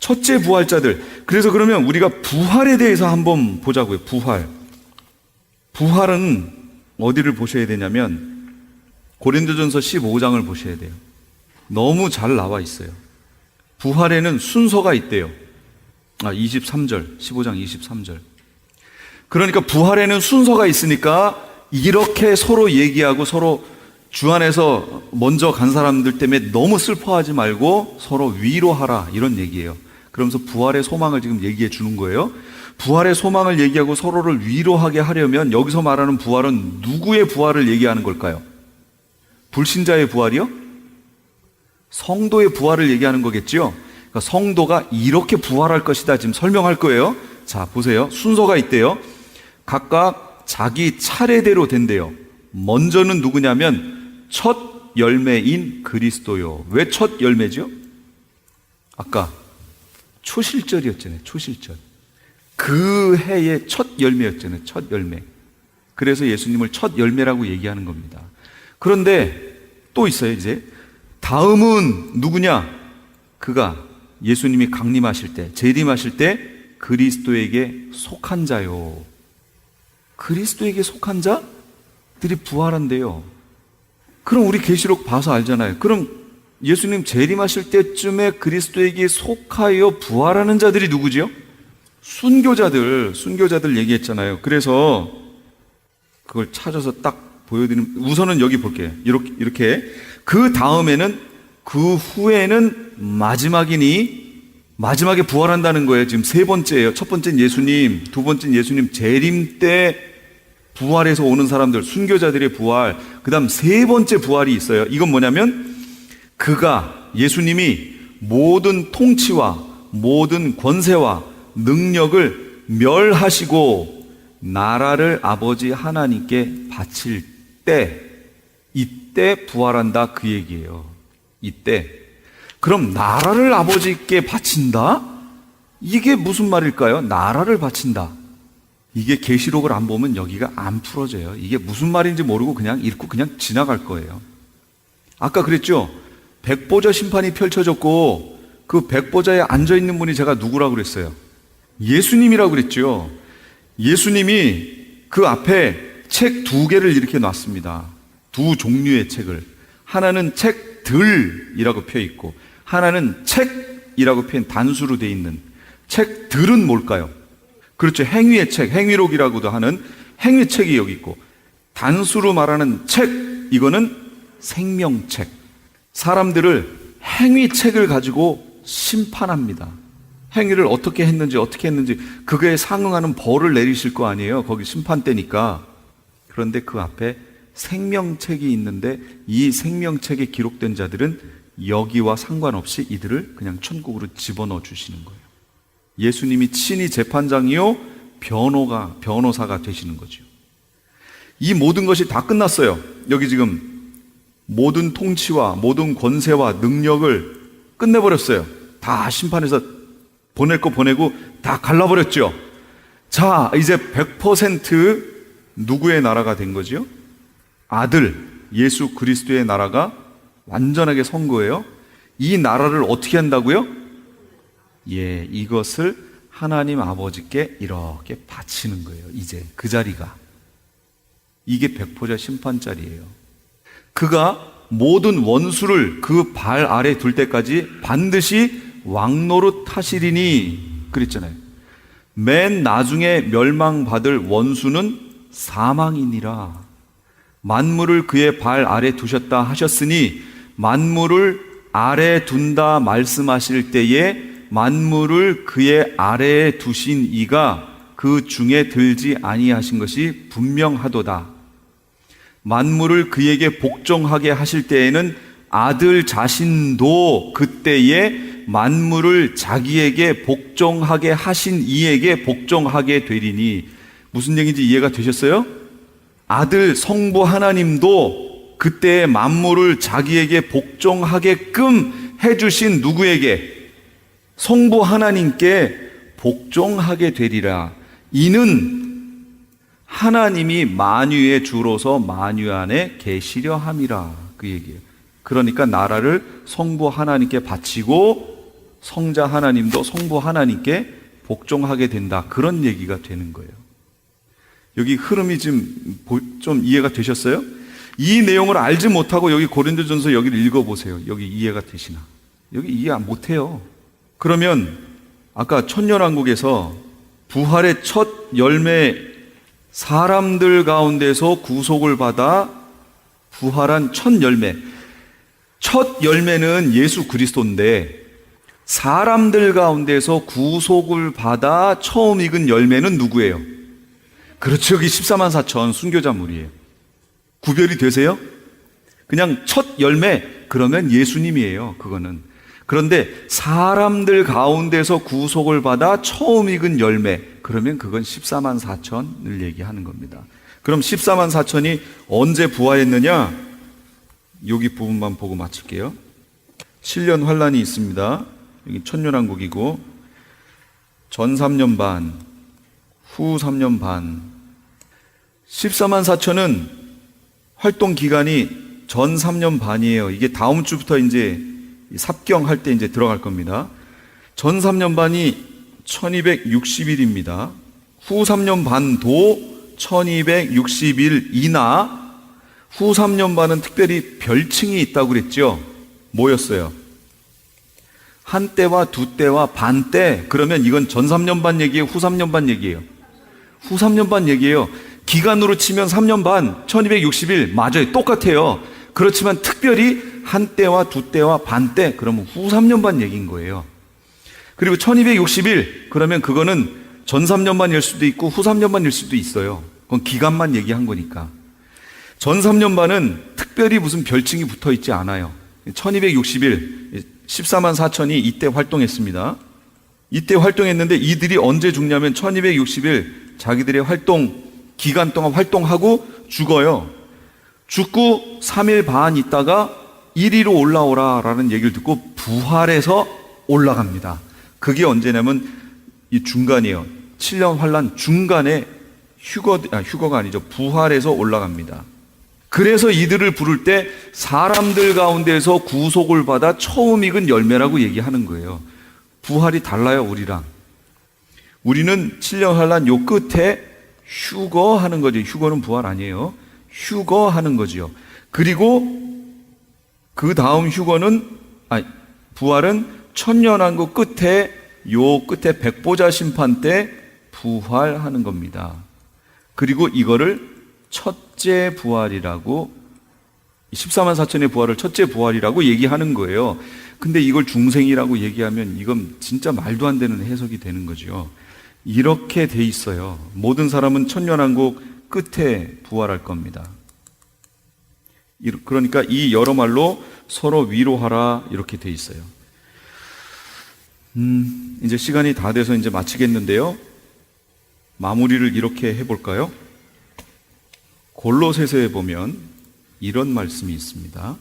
첫째 부활자들. 그래서 그러면 우리가 부활에 대해서 한번 보자고요. 부활은 어디를 보셔야 되냐면 고린도전서 15장을 보셔야 돼요. 너무 잘 나와 있어요. 부활에는 순서가 있대요. 23절, 15장 23절. 그러니까 부활에는 순서가 있으니까 이렇게 서로 얘기하고 서로 주 안에서 먼저 간 사람들 때문에 너무 슬퍼하지 말고 서로 위로하라, 이런 얘기예요. 그러면서 부활의 소망을 지금 얘기해 주는 거예요. 부활의 소망을 얘기하고 서로를 위로하게 하려면 여기서 말하는 부활은 누구의 부활을 얘기하는 걸까요? 불신자의 부활이요? 성도의 부활을 얘기하는 거겠죠? 그러니까 성도가 이렇게 부활할 것이다 지금 설명할 거예요. 자, 보세요. 순서가 있대요. 각각 자기 차례대로 된대요. 먼저는 누구냐면 첫 열매인 그리스도요. 왜 첫 열매죠? 아까 초실절이었잖아요. 초실절. 그 해의 첫 열매였잖아요. 첫 열매. 그래서 예수님을 첫 열매라고 얘기하는 겁니다. 그런데 또 있어요. 이제 다음은 누구냐? 그가 예수님이 강림하실 때, 재림하실 때 그리스도에게 속한 자요. 그리스도에게 속한 자들이 부활한대요. 그럼 우리 계시록 봐서 알잖아요. 그럼 예수님 재림하실 때쯤에 그리스도에게 속하여 부활하는 자들이 누구지요? 순교자들 얘기했잖아요. 그래서 그걸 찾아서 딱 보여드리면, 우선은 여기 볼게요. 이렇게. 그 다음에는, 그 후에는 마지막에 부활한다는 거예요. 지금 세 번째예요. 첫 번째는 예수님, 두 번째는 예수님 재림 때 부활해서 오는 사람들, 순교자들의 부활. 그 다음 세 번째 부활이 있어요. 이건 뭐냐면 그가, 예수님이 모든 통치와 모든 권세와 능력을 멸하시고 나라를 아버지 하나님께 바칠 때, 이때 부활한다, 그 얘기예요. 이때. 그럼 나라를 아버지께 바친다? 이게 무슨 말일까요? 나라를 바친다. 이게 계시록을 안 보면 여기가 안 풀어져요. 이게 무슨 말인지 모르고 그냥 읽고 그냥 지나갈 거예요. 아까 그랬죠? 백보자 심판이 펼쳐졌고 그 백보자에 앉아있는 분이 제가 누구라고 그랬어요? 예수님이라고 그랬죠. 예수님이 그 앞에 책 2개를 이렇게 놨습니다. 2 종류의 책을. 하나는 책들이라고 펴 있고 하나는 책이라고 표현, 단수로 돼 있는. 책들은 뭘까요? 그렇죠. 행위의 책, 행위록이라고도 하는 행위책이 여기 있고, 단수로 말하는 책, 이거는 생명책. 사람들을 행위책을 가지고 심판합니다. 행위를 어떻게 했는지 그거에 상응하는 벌을 내리실 거 아니에요. 거기 심판 때니까. 그런데 그 앞에 생명책이 있는데 이 생명책에 기록된 자들은 여기와 상관없이 이들을 그냥 천국으로 집어넣어 주시는 거예요. 예수님이 친히 재판장이요 변호사가 되시는 거죠. 이 모든 것이 다 끝났어요. 여기 지금 모든 통치와 모든 권세와 능력을 끝내버렸어요. 다 심판해서 보낼 거 보내고 다 갈라버렸죠. 자, 이제 100% 누구의 나라가 된 거죠? 아들 예수 그리스도의 나라가 완전하게 선 거예요. 이 나라를 어떻게 한다고요? 이것을 하나님 아버지께 이렇게 바치는 거예요. 이제 그 자리가. 이게 백보자 심판 자리예요. 그가 모든 원수를 그 발 아래 둘 때까지 반드시 왕노릇 하시리니 그랬잖아요. 맨 나중에 멸망받을 원수는 사망이니라. 만물을 그의 발 아래 두셨다 하셨으니 만물을 아래 둔다 말씀하실 때에 만물을 그의 아래에 두신 이가 그 중에 들지 아니하신 것이 분명하도다. 만물을 그에게 복종하게 하실 때에는 아들 자신도 그때에 만물을 자기에게 복종하게 하신 이에게 복종하게 되리니. 무슨 얘기인지 이해가 되셨어요? 아들 성부 하나님도 그때에 만물을 자기에게 복종하게끔 해주신 누구에게? 성부 하나님께 복종하게 되리라. 이는 하나님이 만유의 주로서 만유 안에 계시려 함이라. 그 얘기예요. 그러니까 나라를 성부 하나님께 바치고 성자 하나님도 성부 하나님께 복종하게 된다. 그런 얘기가 되는 거예요. 여기 흐름이 좀 이해가 되셨어요? 이 내용을 알지 못하고 여기 고린도전서 여기를 읽어보세요. 여기 이해가 되시나? 여기 이해 못해요. 그러면 아까 천년왕국에서 부활의 첫 열매, 사람들 가운데서 구속을 받아 부활한 첫 열매, 첫 열매는 예수 그리스도인데 사람들 가운데서 구속을 받아 처음 익은 열매는 누구예요? 그렇죠. 여기 14만 4천 순교자물이에요. 구별이 되세요? 그냥 첫 열매, 그러면 예수님이에요. 그거는. 그런데 사람들 가운데서 구속을 받아 처음 익은 열매, 그러면 그건 14만 4천을 얘기하는 겁니다. 그럼 14만 4천이 언제 부활했느냐? 여기 부분만 보고 마칠게요. 7년 환란이 있습니다. 여기 천년왕국이고 전 3년 반, 후 3년 반. 14만 4천은 활동 기간이 전 3년 반이에요. 이게 다음 주부터 이제 삽경할 때 이제 들어갈 겁니다. 전 3년 반이 1260일입니다. 후 3년 반도 1260일이나 후 3년 반은 특별히 별칭이 있다고 그랬죠. 뭐였어요? 한 때와 두 때와 반 때. 그러면 이건 전 3년 반 얘기예요? 후 3년 반 얘기예요? 후 3년 반 얘기예요. 기간으로 치면 3년 반, 1260일 맞아요. 똑같아요. 그렇지만 특별히 한 때와 두 때와 반 때, 그러면 후 3년 반 얘기인 거예요. 그리고 1260일, 그러면 그거는 전 3년 반일 수도 있고 후 3년 반일 수도 있어요. 그건 기간만 얘기한 거니까. 전 3년 반은 특별히 무슨 별칭이 붙어 있지 않아요. 1260일, 14만 4천이 이때 활동했습니다. 이때 활동했는데 이들이 언제 죽냐면 1260일 자기들의 활동 기간 동안 활동하고 죽어요. 죽고 3일 반 있다가 이리로 올라오라 라는 얘기를 듣고 부활해서 올라갑니다. 그게 언제냐면 이 중간이에요. 7년 환란 중간에 휴거가 아니죠. 부활해서 올라갑니다. 그래서 이들을 부를 때 사람들 가운데서 구속을 받아 처음 익은 열매라고 얘기하는 거예요. 부활이 달라요, 우리랑. 우리는 7년 환란 요 끝에 휴거하는 거죠. 휴거는 부활 아니에요. 휴거하는 거지요. 그리고 그 다음 부활은 천년왕국 끝에 요 끝에 백보자 심판 때 부활하는 겁니다. 그리고 이거를 첫째 부활이라고 14만 4천의 부활을 첫째 부활이라고 얘기하는 거예요. 근데 이걸 중생이라고 얘기하면 이건 진짜 말도 안 되는 해석이 되는 거죠. 이렇게 돼 있어요. 모든 사람은 천년왕국 끝에 부활할 겁니다. 그러니까 이 여러 말로 서로 위로하라 이렇게 돼 있어요. 이제 시간이 다 돼서 이제 마치겠는데요. 마무리를 이렇게 해볼까요? 골로새서에 보면 이런 말씀이 있습니다.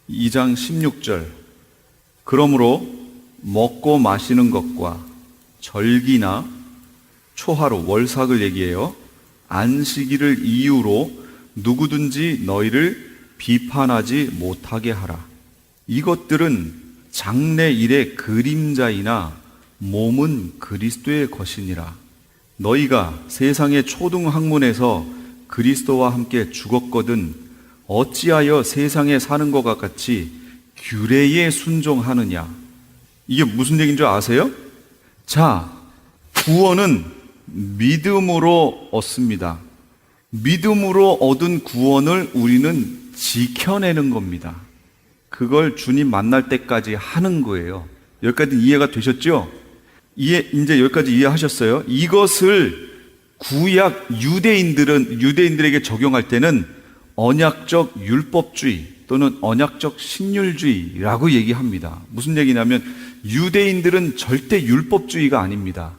2장 16절. 그러므로 먹고 마시는 것과 절기나 초하루, 월삭을 얘기해요. 안식일을 이유로 누구든지 너희를 비판하지 못하게 하라. 이것들은 장래일의 그림자이나 몸은 그리스도의 것이니라. 너희가 세상의 초등학문에서 그리스도와 함께 죽었거든 어찌하여 세상에 사는 것과 같이 규례에 순종하느냐. 이게 무슨 얘기인 줄 아세요? 자, 구원은 믿음으로 얻습니다. 믿음으로 얻은 구원을 우리는 지켜내는 겁니다. 그걸 주님 만날 때까지 하는 거예요. 여기까지 이해가 되셨죠? 이제 여기까지 이해하셨어요? 이것을 구약 유대인들에게 적용할 때는 언약적 율법주의 또는 언약적 신율주의라고 얘기합니다. 무슨 얘기냐면 유대인들은 절대 율법주의가 아닙니다.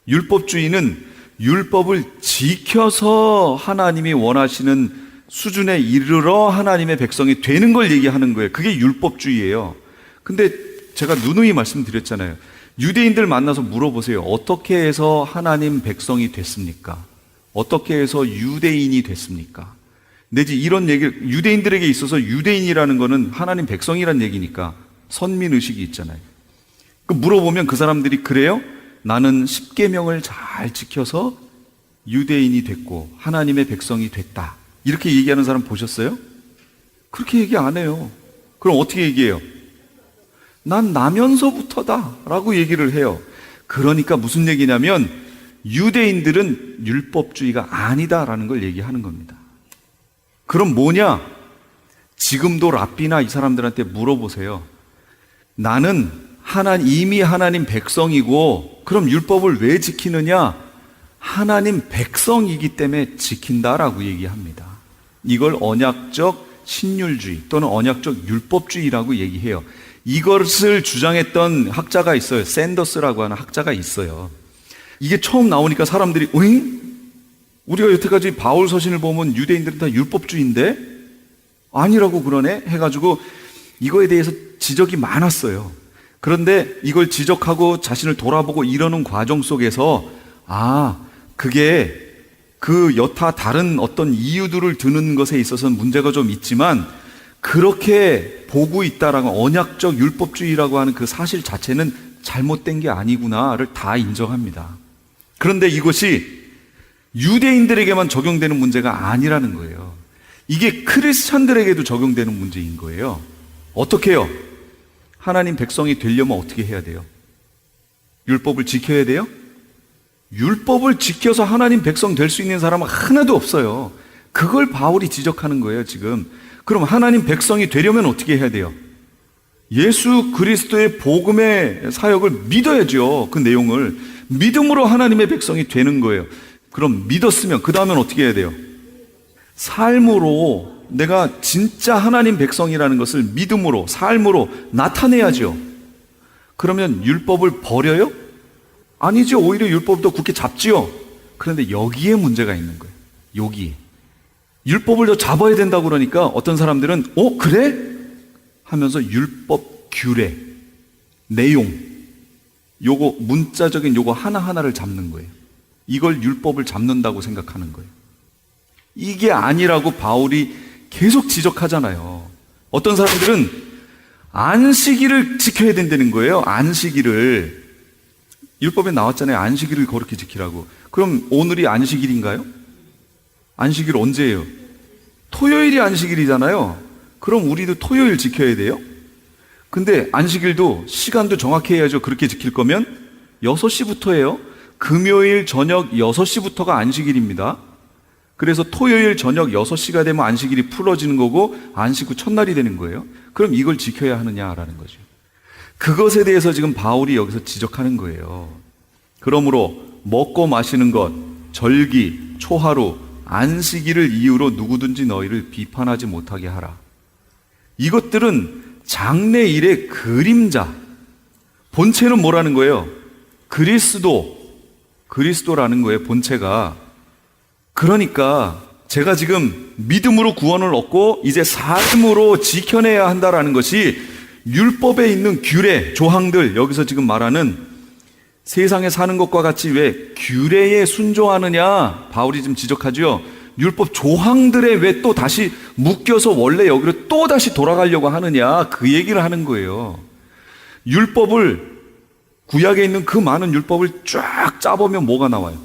율법주의는 율법을 지켜서 하나님이 원하시는 수준에 이르러 하나님의 백성이 되는 걸 얘기하는 거예요. 그게 율법주의예요. 근데 제가 누누이 말씀드렸잖아요. 유대인들 만나서 물어보세요. 어떻게 해서 하나님 백성이 됐습니까? 어떻게 해서 유대인이 됐습니까? 내지 이런 얘기를, 유대인들에게 있어서 유대인이라는 거는 하나님 백성이란 얘기니까 선민의식이 있잖아요. 그 물어보면 그 사람들이 그래요? 나는 십계명을 잘 지켜서 유대인이 됐고 하나님의 백성이 됐다. 이렇게 얘기하는 사람 보셨어요? 그렇게 얘기 안 해요. 그럼 어떻게 얘기해요? 난 나면서부터다 라고 얘기를 해요. 그러니까 무슨 얘기냐면 유대인들은 율법주의가 아니다라는 걸 얘기하는 겁니다. 그럼 뭐냐? 지금도 랍비나 이 사람들한테 물어보세요. 나는 이미 하나님 백성이고 그럼 율법을 왜 지키느냐? 하나님 백성이기 때문에 지킨다라고 얘기합니다. 이걸 언약적 신율주의 또는 언약적 율법주의라고 얘기해요. 이것을 주장했던 학자가 있어요. 샌더스라고 하는 학자가 있어요. 이게 처음 나오니까 사람들이 오잉? 우리가 여태까지 바울 서신을 보면 유대인들은 다 율법주의인데 아니라고 그러네 해가지고 이거에 대해서 지적이 많았어요. 그런데 이걸 지적하고 자신을 돌아보고 이러는 과정 속에서 그게 그 여타 다른 어떤 이유들을 드는 것에 있어서는 문제가 좀 있지만 그렇게 보고 있다라고 언약적 율법주의라고 하는 그 사실 자체는 잘못된 게 아니구나를 다 인정합니다. 그런데 이것이 유대인들에게만 적용되는 문제가 아니라는 거예요. 이게 크리스천들에게도 적용되는 문제인 거예요. 어떻게 해요? 하나님 백성이 되려면 어떻게 해야 돼요? 율법을 지켜야 돼요? 율법을 지켜서 하나님 백성 될 수 있는 사람은 하나도 없어요. 그걸 바울이 지적하는 거예요, 지금. 그럼 하나님 백성이 되려면 어떻게 해야 돼요? 예수 그리스도의 복음의 사역을 믿어야죠. 그 내용을. 믿음으로 하나님의 백성이 되는 거예요. 그럼 믿었으면 그 다음엔 어떻게 해야 돼요? 삶으로 내가 진짜 하나님 백성이라는 것을 믿음으로, 삶으로 나타내야죠. 그러면 율법을 버려요? 아니죠. 오히려 율법을 더 굳게 잡지요. 그런데 여기에 문제가 있는 거예요. 여기에. 율법을 더 잡아야 된다고 그러니까 어떤 사람들은 그래? 하면서 율법 규례, 내용, 요거 문자적인 요거 하나하나를 잡는 거예요. 이걸 율법을 잡는다고 생각하는 거예요. 이게 아니라고 바울이 계속 지적하잖아요. 어떤 사람들은 안식일을 지켜야 된다는 거예요. 안식일을. 율법에 나왔잖아요. 안식일을 거룩히 지키라고. 그럼 오늘이 안식일인가요? 안식일 언제예요? 토요일이 안식일이잖아요. 그럼 우리도 토요일 지켜야 돼요? 근데 안식일도 시간도 정확히 해야죠. 그렇게 지킬 거면 6시부터예요. 금요일 저녁 6시부터가 안식일입니다. 그래서 토요일 저녁 6시가 되면 안식일이 풀어지는 거고 안식 후 첫날이 되는 거예요. 그럼 이걸 지켜야 하느냐라는 거죠. 그것에 대해서 지금 바울이 여기서 지적하는 거예요. 그러므로 먹고 마시는 것, 절기, 초하루, 안식일을 이유로 누구든지 너희를 비판하지 못하게 하라. 이것들은 장래일의 그림자. 본체는 뭐라는 거예요? 그리스도라는 거예요, 본체가. 그러니까 제가 지금 믿음으로 구원을 얻고 이제 삶으로 지켜내야 한다라는 것이 율법에 있는 규례, 조항들, 여기서 지금 말하는 세상에 사는 것과 같이 왜 규례에 순종하느냐, 바울이 지금 지적하죠. 율법 조항들에 왜 또 다시 묶여서 원래 여기로 또 다시 돌아가려고 하느냐, 그 얘기를 하는 거예요. 율법을, 구약에 있는 그 많은 율법을 쫙 짜보면 뭐가 나와요?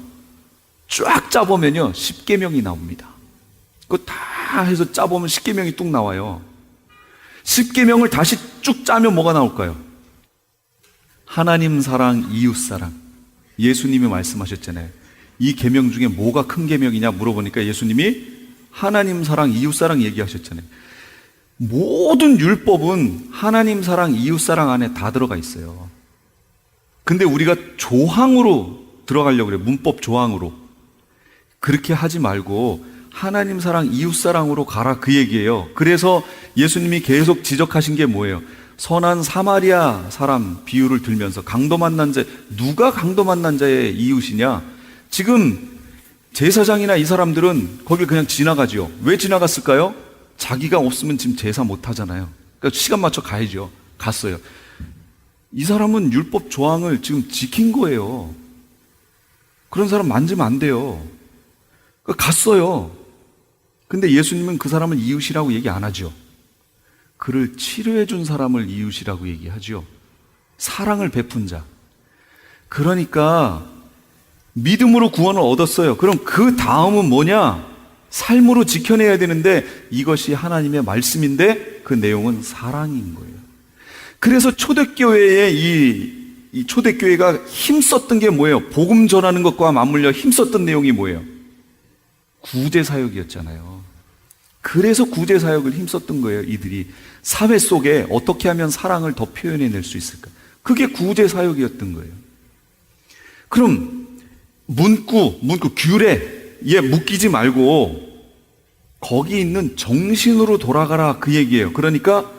쫙 짜보면요, 십계명이 나옵니다. 그거 다 해서 짜보면 십계명이 뚝 나와요. 십계명을 다시 쭉 짜면 뭐가 나올까요? 하나님 사랑, 이웃 사랑. 예수님이 말씀하셨잖아요. 이 계명 중에 뭐가 큰 계명이냐 물어보니까 예수님이 하나님 사랑, 이웃 사랑 얘기하셨잖아요. 모든 율법은 하나님 사랑, 이웃 사랑 안에 다 들어가 있어요. 근데 우리가 조항으로 들어가려고 그래요. 문법 조항으로. 그렇게 하지 말고 하나님 사랑, 이웃 사랑으로 가라, 그 얘기예요. 그래서 예수님이 계속 지적하신 게 뭐예요? 선한 사마리아 사람 비유를 들면서 강도 만난 자, 누가 강도 만난 자의 이웃이냐? 지금 제사장이나 이 사람들은 거길 그냥 지나가죠. 왜 지나갔을까요? 자기가 없으면 지금 제사 못 하잖아요. 그러니까 시간 맞춰 가야죠. 갔어요. 이 사람은 율법 조항을 지금 지킨 거예요. 그런 사람 만지면 안 돼요. 그러니까 갔어요. 근데 예수님은 그 사람을 이웃이라고 얘기 안 하죠. 그를 치료해 준 사람을 이웃이라고 얘기하죠. 사랑을 베푼 자. 그러니까 믿음으로 구원을 얻었어요. 그럼 그 다음은 뭐냐? 삶으로 지켜내야 되는데 이것이 하나님의 말씀인데 그 내용은 사랑인 거예요. 그래서 초대교회의 이 초대교회가 힘썼던 게 뭐예요? 복음 전하는 것과 맞물려 힘썼던 내용이 뭐예요? 구제사역이었잖아요. 그래서 구제사역을 힘썼던 거예요. 이들이 사회 속에 어떻게 하면 사랑을 더 표현해낼 수 있을까? 그게 구제사역이었던 거예요. 그럼 문구, 규례에 묶이지 말고 거기 있는 정신으로 돌아가라, 그 얘기예요. 그러니까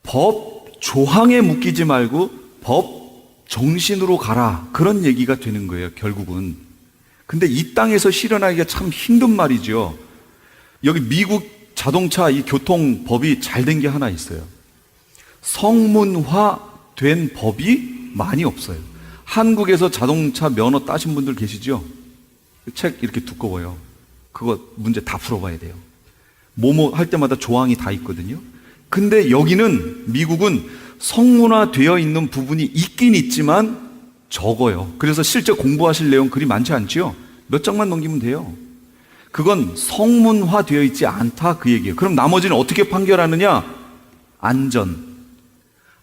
법 조항에 묶이지 말고 법 정신으로 가라, 그런 얘기가 되는 거예요, 결국은. 근데 이 땅에서 실현하기가 참 힘든 말이죠. 여기 미국 자동차 이 교통법이 잘 된 게 하나 있어요. 성문화된 법이 많이 없어요. 한국에서 자동차 면허 따신 분들 계시죠? 책 이렇게 두꺼워요. 그거 문제 다 풀어봐야 돼요. 뭐뭐 할 때마다 조항이 다 있거든요. 근데 여기는, 미국은 성문화되어 있는 부분이 있긴 있지만 적어요. 그래서 실제 공부하실 내용 그리 많지 않지요? 몇 장만 넘기면 돼요. 그건 성문화되어 있지 않다, 그 얘기예요. 그럼 나머지는 어떻게 판결하느냐?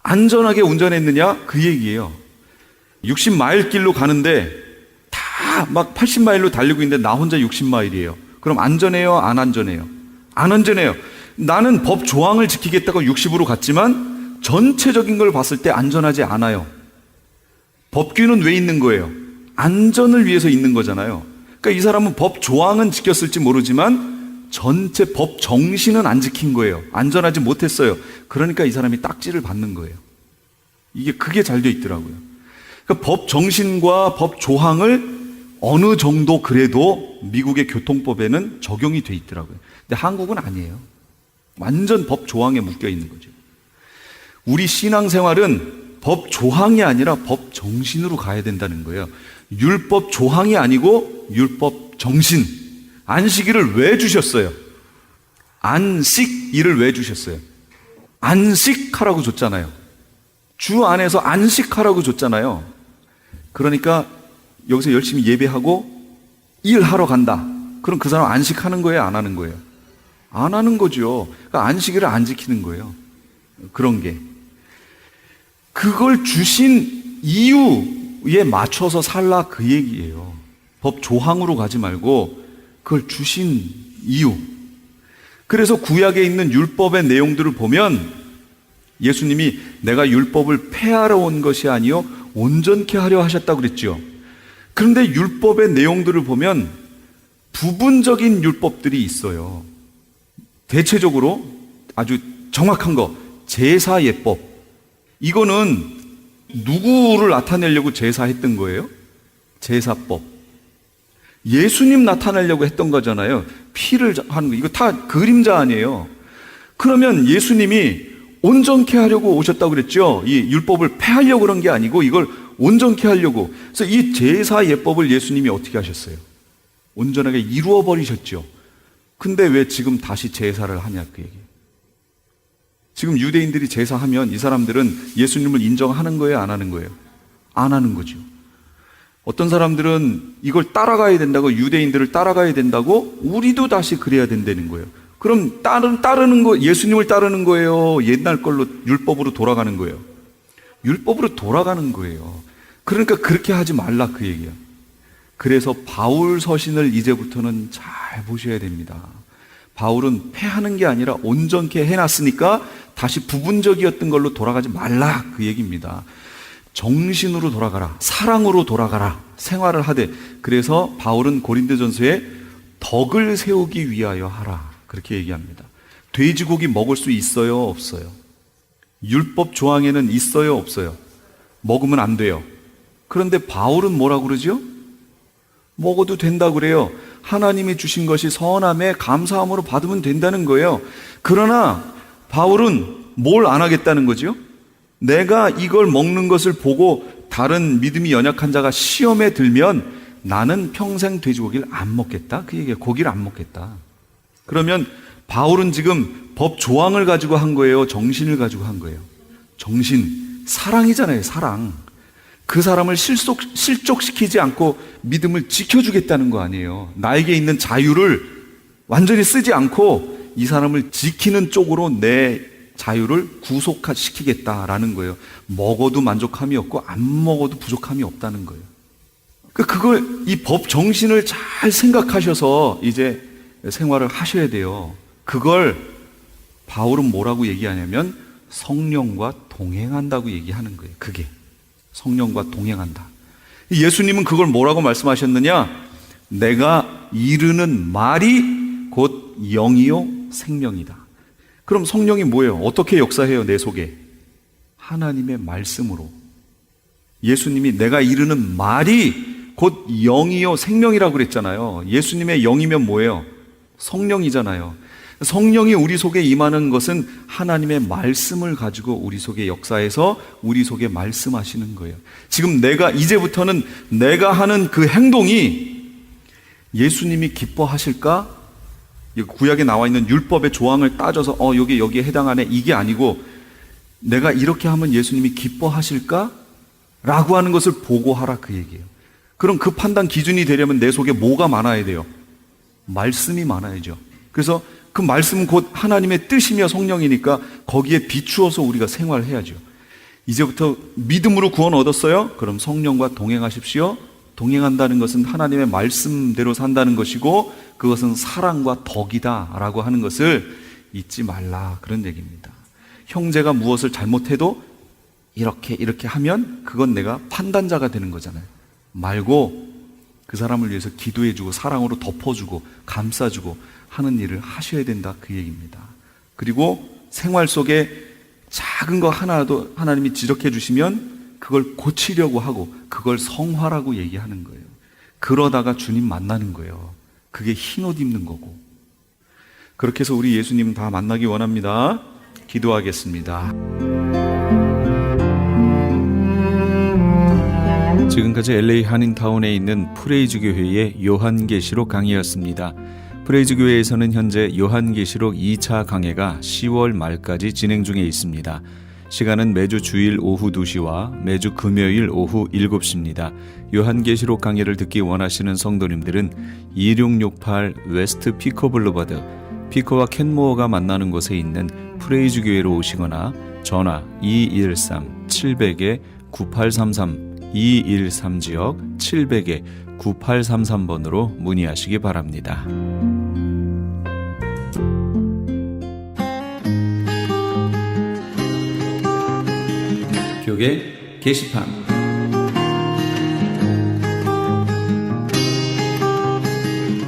안전하게 운전했느냐? 그 얘기예요. 60마일 길로 가는데 다 막 80마일로 달리고 있는데 나 혼자 60마일이에요. 그럼 안전해요? 안 안전해요? 안 안전해요. 나는 법 조항을 지키겠다고 60으로 갔지만 전체적인 걸 봤을 때 안전하지 않아요. 법규는 왜 있는 거예요? 안전을 위해서 있는 거잖아요. 그러니까 이 사람은 법 조항은 지켰을지 모르지만 전체 법 정신은 안 지킨 거예요. 안전하지 못했어요. 그러니까 이 사람이 딱지를 받는 거예요. 그게 잘 돼 있더라고요. 그러니까 법 정신과 법 조항을 어느 정도 그래도 미국의 교통법에는 적용이 돼 있더라고요. 근데 한국은 아니에요. 완전 법 조항에 묶여 있는 거죠. 우리 신앙생활은 법 조항이 아니라 법 정신으로 가야 된다는 거예요. 율법 조항이 아니고 율법 정신. 안식일을 왜 주셨어요? 안식일을 왜 주셨어요? 안식하라고 줬잖아요. 주 안에서 안식하라고 줬잖아요. 그러니까 여기서 열심히 예배하고 일하러 간다. 그럼 그 사람 안식하는 거예요? 안 하는 거예요? 안 하는 거죠. 그러니까 안식일을 안 지키는 거예요. 그런 게. 그걸 주신 이유에 맞춰서 살라, 그 얘기예요. 법 조항으로 가지 말고 그걸 주신 이유. 그래서 구약에 있는 율법의 내용들을 보면 예수님이 내가 율법을 폐하러 온 것이 아니요 온전케 하려 하셨다고 그랬죠. 그런데 율법의 내용들을 보면 부분적인 율법들이 있어요. 대체적으로 아주 정확한 거, 제사 예법. 이거는 누구를 나타내려고 제사했던 거예요? 제사법. 예수님 나타내려고 했던 거잖아요. 피를 하는 거. 이거 다 그림자 아니에요. 그러면 예수님이 온전케 하려고 오셨다고 그랬죠. 이 율법을 폐하려고 그런 게 아니고 이걸 온전케 하려고. 그래서 이 제사 예법을 예수님이 어떻게 하셨어요? 온전하게 이루어 버리셨죠. 근데 왜 지금 다시 제사를 하냐, 그 얘기예요. 지금 유대인들이 제사하면 이 사람들은 예수님을 인정하는 거예요, 안 하는 거예요? 안 하는 거죠. 어떤 사람들은 이걸 따라가야 된다고, 유대인들을 따라가야 된다고, 우리도 다시 그래야 된다는 거예요. 그럼 따르는 거, 예수님을 따르는 거예요? 옛날 걸로 율법으로 돌아가는 거예요? 율법으로 돌아가는 거예요. 그러니까 그렇게 하지 말라, 그 얘기야. 그래서 바울 서신을 이제부터는 잘 보셔야 됩니다. 바울은 패하는 게 아니라 온전케 해놨으니까 다시 부분적이었던 걸로 돌아가지 말라, 그 얘기입니다. 정신으로 돌아가라, 사랑으로 돌아가라, 생활을 하되, 그래서 바울은 고린도전서에 덕을 세우기 위하여 하라, 그렇게 얘기합니다. 돼지고기 먹을 수 있어요, 없어요? 율법 조항에는 있어요, 없어요? 먹으면 안 돼요. 그런데 바울은 뭐라고 그러죠? 먹어도 된다고 그래요. 하나님이 주신 것이 선함에 감사함으로 받으면 된다는 거예요. 그러나 바울은 뭘 안 하겠다는 거죠? 내가 이걸 먹는 것을 보고 다른 믿음이 연약한 자가 시험에 들면 나는 평생 돼지고기를 안 먹겠다, 그 얘기예요. 고기를 안 먹겠다. 그러면 바울은 지금 법 조항을 가지고 한 거예요, 정신을 가지고 한 거예요? 정신, 사랑이잖아요, 사랑. 그 사람을 실족시키지 않고 믿음을 지켜주겠다는 거 아니에요. 나에게 있는 자유를 완전히 쓰지 않고 이 사람을 지키는 쪽으로 내 자유를 구속시키겠다라는 거예요. 먹어도 만족함이 없고 안 먹어도 부족함이 없다는 거예요. 그걸, 이 법 정신을 잘 생각하셔서 이제 생활을 하셔야 돼요. 그걸 바울은 뭐라고 얘기하냐면 성령과 동행한다고 얘기하는 거예요. 그게 성령과 동행한다. 예수님은 그걸 뭐라고 말씀하셨느냐? 내가 이르는 말이 곧 영이요 생명이다. 그럼 성령이 뭐예요? 어떻게 역사해요, 내 속에? 하나님의 말씀으로. 예수님이 내가 이르는 말이 곧 영이요 생명이라고 그랬잖아요. 예수님의 영이면 뭐예요? 성령이잖아요. 성령이 우리 속에 임하는 것은 하나님의 말씀을 가지고 우리 속에 역사해서 우리 속에 말씀하시는 거예요. 지금 이제부터는 내가 하는 그 행동이 예수님이 기뻐하실까? 구약에 나와 있는 율법의 조항을 따져서 여기에 해당하네, 이게 아니고 내가 이렇게 하면 예수님이 기뻐하실까? 라고 하는 것을 보고 하라, 그 얘기예요. 그럼 그 판단 기준이 되려면 내 속에 뭐가 많아야 돼요? 말씀이 많아야죠. 그래서 그 말씀은 곧 하나님의 뜻이며 성령이니까 거기에 비추어서 우리가 생활해야죠. 이제부터 믿음으로 구원 얻었어요? 그럼 성령과 동행하십시오. 동행한다는 것은 하나님의 말씀대로 산다는 것이고 그것은 사랑과 덕이다라고 하는 것을 잊지 말라, 그런 얘기입니다. 형제가 무엇을 잘못해도 이렇게 하면 그건 내가 판단자가 되는 거잖아요. 말고 그 사람을 위해서 기도해주고 사랑으로 덮어주고 감싸주고 하는 일을 하셔야 된다, 그 얘기입니다. 그리고 생활 속에 작은 거 하나라도 하나님이 지적해 주시면 그걸 고치려고 하고 그걸 성화라고 얘기하는 거예요. 그러다가 주님 만나는 거예요. 그게 흰옷 입는 거고. 그렇게 해서 우리 예수님 다 만나기 원합니다. 기도하겠습니다. 지금까지 LA 한인타운에 있는 프레이즈 교회의 요한계시록 강의였습니다. 프레이즈 교회에서는 현재 요한계시록 2차 강해가 10월 말까지 진행 중에 있습니다. 시간은 매주 주일 오후 2시와 매주 금요일 오후 7시입니다. 요한계시록 강해를 듣기 원하시는 성도님들은 2668 웨스트 피커 블루버드, 피커와 켄모어가 만나는 곳에 있는 프레이즈 교회로 오시거나 전화 213-700-9833 213지역 700-9833번으로 문의하시기 바랍니다. 교계 게시판.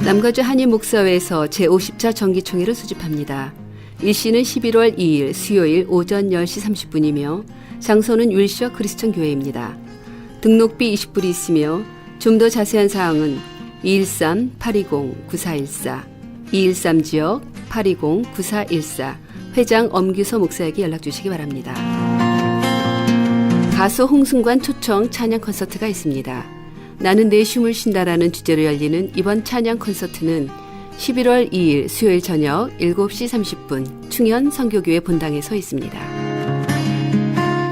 남가주 한인목사회에서 제50차 정기총회를 수집합니다. 일시는 11월 2일 수요일 오전 10시 30분이며 장소는 윌셔 크리스천 교회입니다. 등록비 20불이 있으며 좀 더 자세한 사항은 213-820-9414 213지역 820-9414 회장 엄규서 목사에게 연락 주시기 바랍니다. 가수 홍승관 초청 찬양 콘서트가 있습니다. 나는 내 춤을 쉰다라는 주제로 열리는 이번 찬양 콘서트는 11월 2일 수요일 저녁 7시 30분 충현 선교교회 본당에서 있습니다.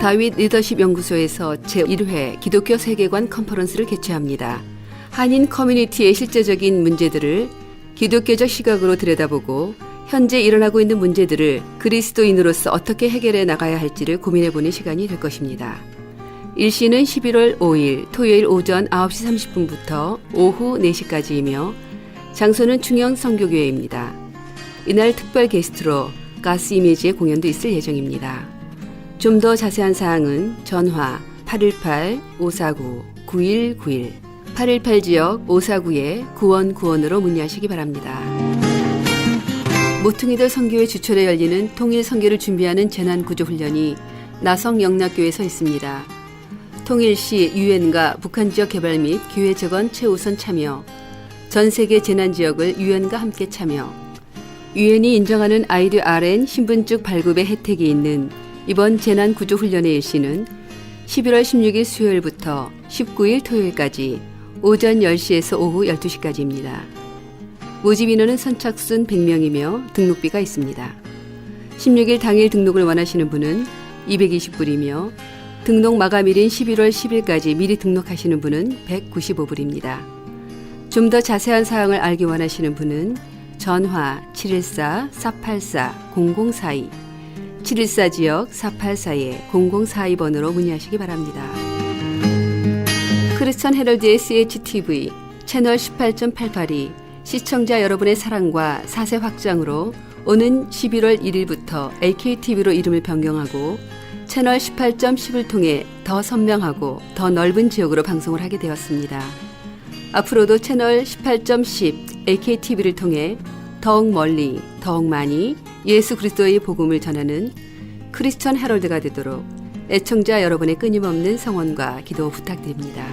다윗 리더십 연구소에서 제1회 기독교 세계관 컨퍼런스를 개최합니다. 한인 커뮤니티의 실제적인 문제들을 기독교적 시각으로 들여다보고 현재 일어나고 있는 문제들을 그리스도인으로서 어떻게 해결해 나가야 할지를 고민해보는 시간이 될 것입니다. 일시는 11월 5일 토요일 오전 9시 30분부터 오후 4시까지이며 장소는 중영선교교회입니다. 이날 특별 게스트로 가스 이미지의 공연도 있을 예정입니다. 좀 더 자세한 사항은 전화 818-549-9191 818 지역 549-9191으로 문의하시기 바랍니다. 모퉁이들 선교회 주철에 열리는 통일 선교를 준비하는 재난구조훈련이 나성 영락교에서 있습니다. 통일시 유엔과 북한 지역 개발 및 기회 재건 최우선 참여, 전 세계 재난지역을 유엔과 함께 참여, 유엔이 인정하는 IDRN 신분증 발급의 혜택이 있는 이번 재난구조훈련의 일시는 11월 16일 수요일부터 19일 토요일까지 오전 10시에서 오후 12시까지입니다. 모집 인원은 선착순 100명이며 등록비가 있습니다. 16일 당일 등록을 원하시는 분은 220불이며 등록 마감일인 11월 10일까지 미리 등록하시는 분은 195불입니다. 좀 더 자세한 사항을 알기 원하시는 분은 전화 714-484-0042 714 지역 484-0042번으로 문의하시기 바랍니다. 크리스천 헤럴드 SHTV 채널 18.88이 시청자 여러분의 사랑과 사세 확장으로 오는 11월 1일부터 AKTV로 이름을 변경하고 채널 18.10을 통해 더 선명하고 더 넓은 지역으로 방송을 하게 되었습니다. 앞으로도 채널 18.10 AKTV를 통해 더욱 멀리, 더욱 많이 예수 그리스도의 복음을 전하는 크리스천 헤럴드가 되도록 애청자 여러분의 끊임없는 성원과 기도 부탁드립니다.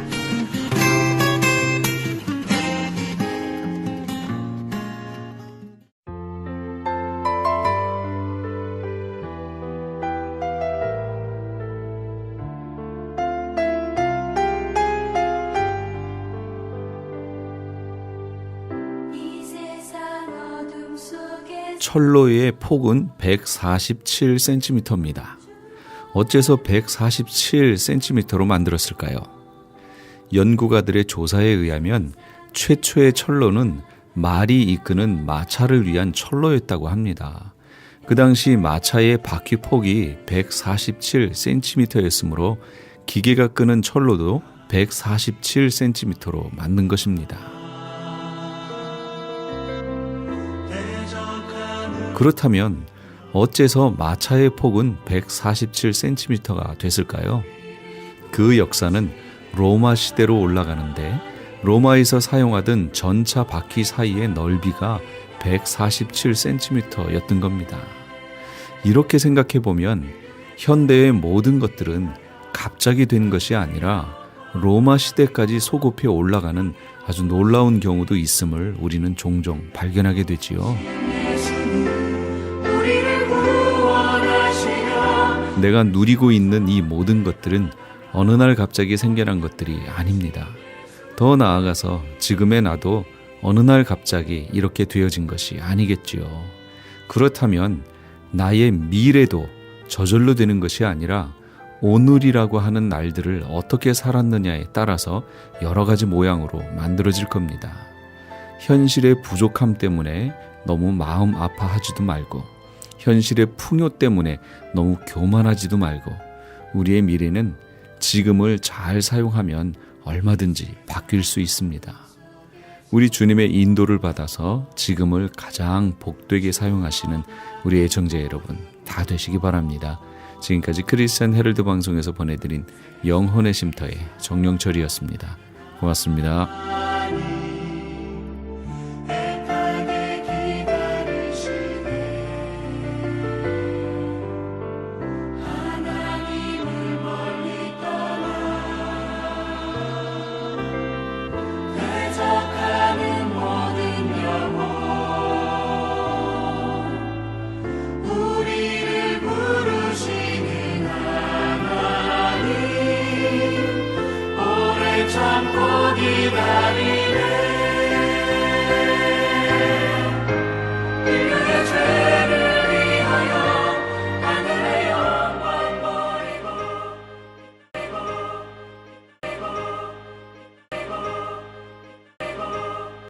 철로의 폭은 147cm입니다. 어째서 147cm로 만들었을까요? 연구가들의 조사에 의하면 최초의 철로는 말이 이끄는 마차를 위한 철로였다고 합니다. 그 당시 마차의 바퀴 폭이 147cm였으므로 기계가 끄는 철로도 147cm로 만든 것입니다. 그렇다면 어째서 마차의 폭은 147cm가 됐을까요? 그 역사는 로마 시대로 올라가는데 로마에서 사용하던 전차 바퀴 사이의 넓이가 147cm였던 겁니다. 이렇게 생각해보면 현대의 모든 것들은 갑자기 된 것이 아니라 로마 시대까지 소급해 올라가는 아주 놀라운 경우도 있음을 우리는 종종 발견하게 되지요. 내가 누리고 있는 이 모든 것들은 어느 날 갑자기 생겨난 것들이 아닙니다. 더 나아가서 지금의 나도 어느 날 갑자기 이렇게 되어진 것이 아니겠지요. 그렇다면 나의 미래도 저절로 되는 것이 아니라 오늘이라고 하는 날들을 어떻게 살았느냐에 따라서 여러 가지 모양으로 만들어질 겁니다. 현실의 부족함 때문에 너무 마음 아파하지도 말고 현실의 풍요 때문에 너무 교만하지도 말고 우리의 미래는 지금을 잘 사용하면 얼마든지 바뀔 수 있습니다. 우리 주님의 인도를 받아서 지금을 가장 복되게 사용하시는 우리 애청자 여러분 다 되시기 바랍니다. 지금까지 크리스천 헤럴드 방송에서 보내드린 영혼의 쉼터의 정영철이었습니다. 고맙습니다.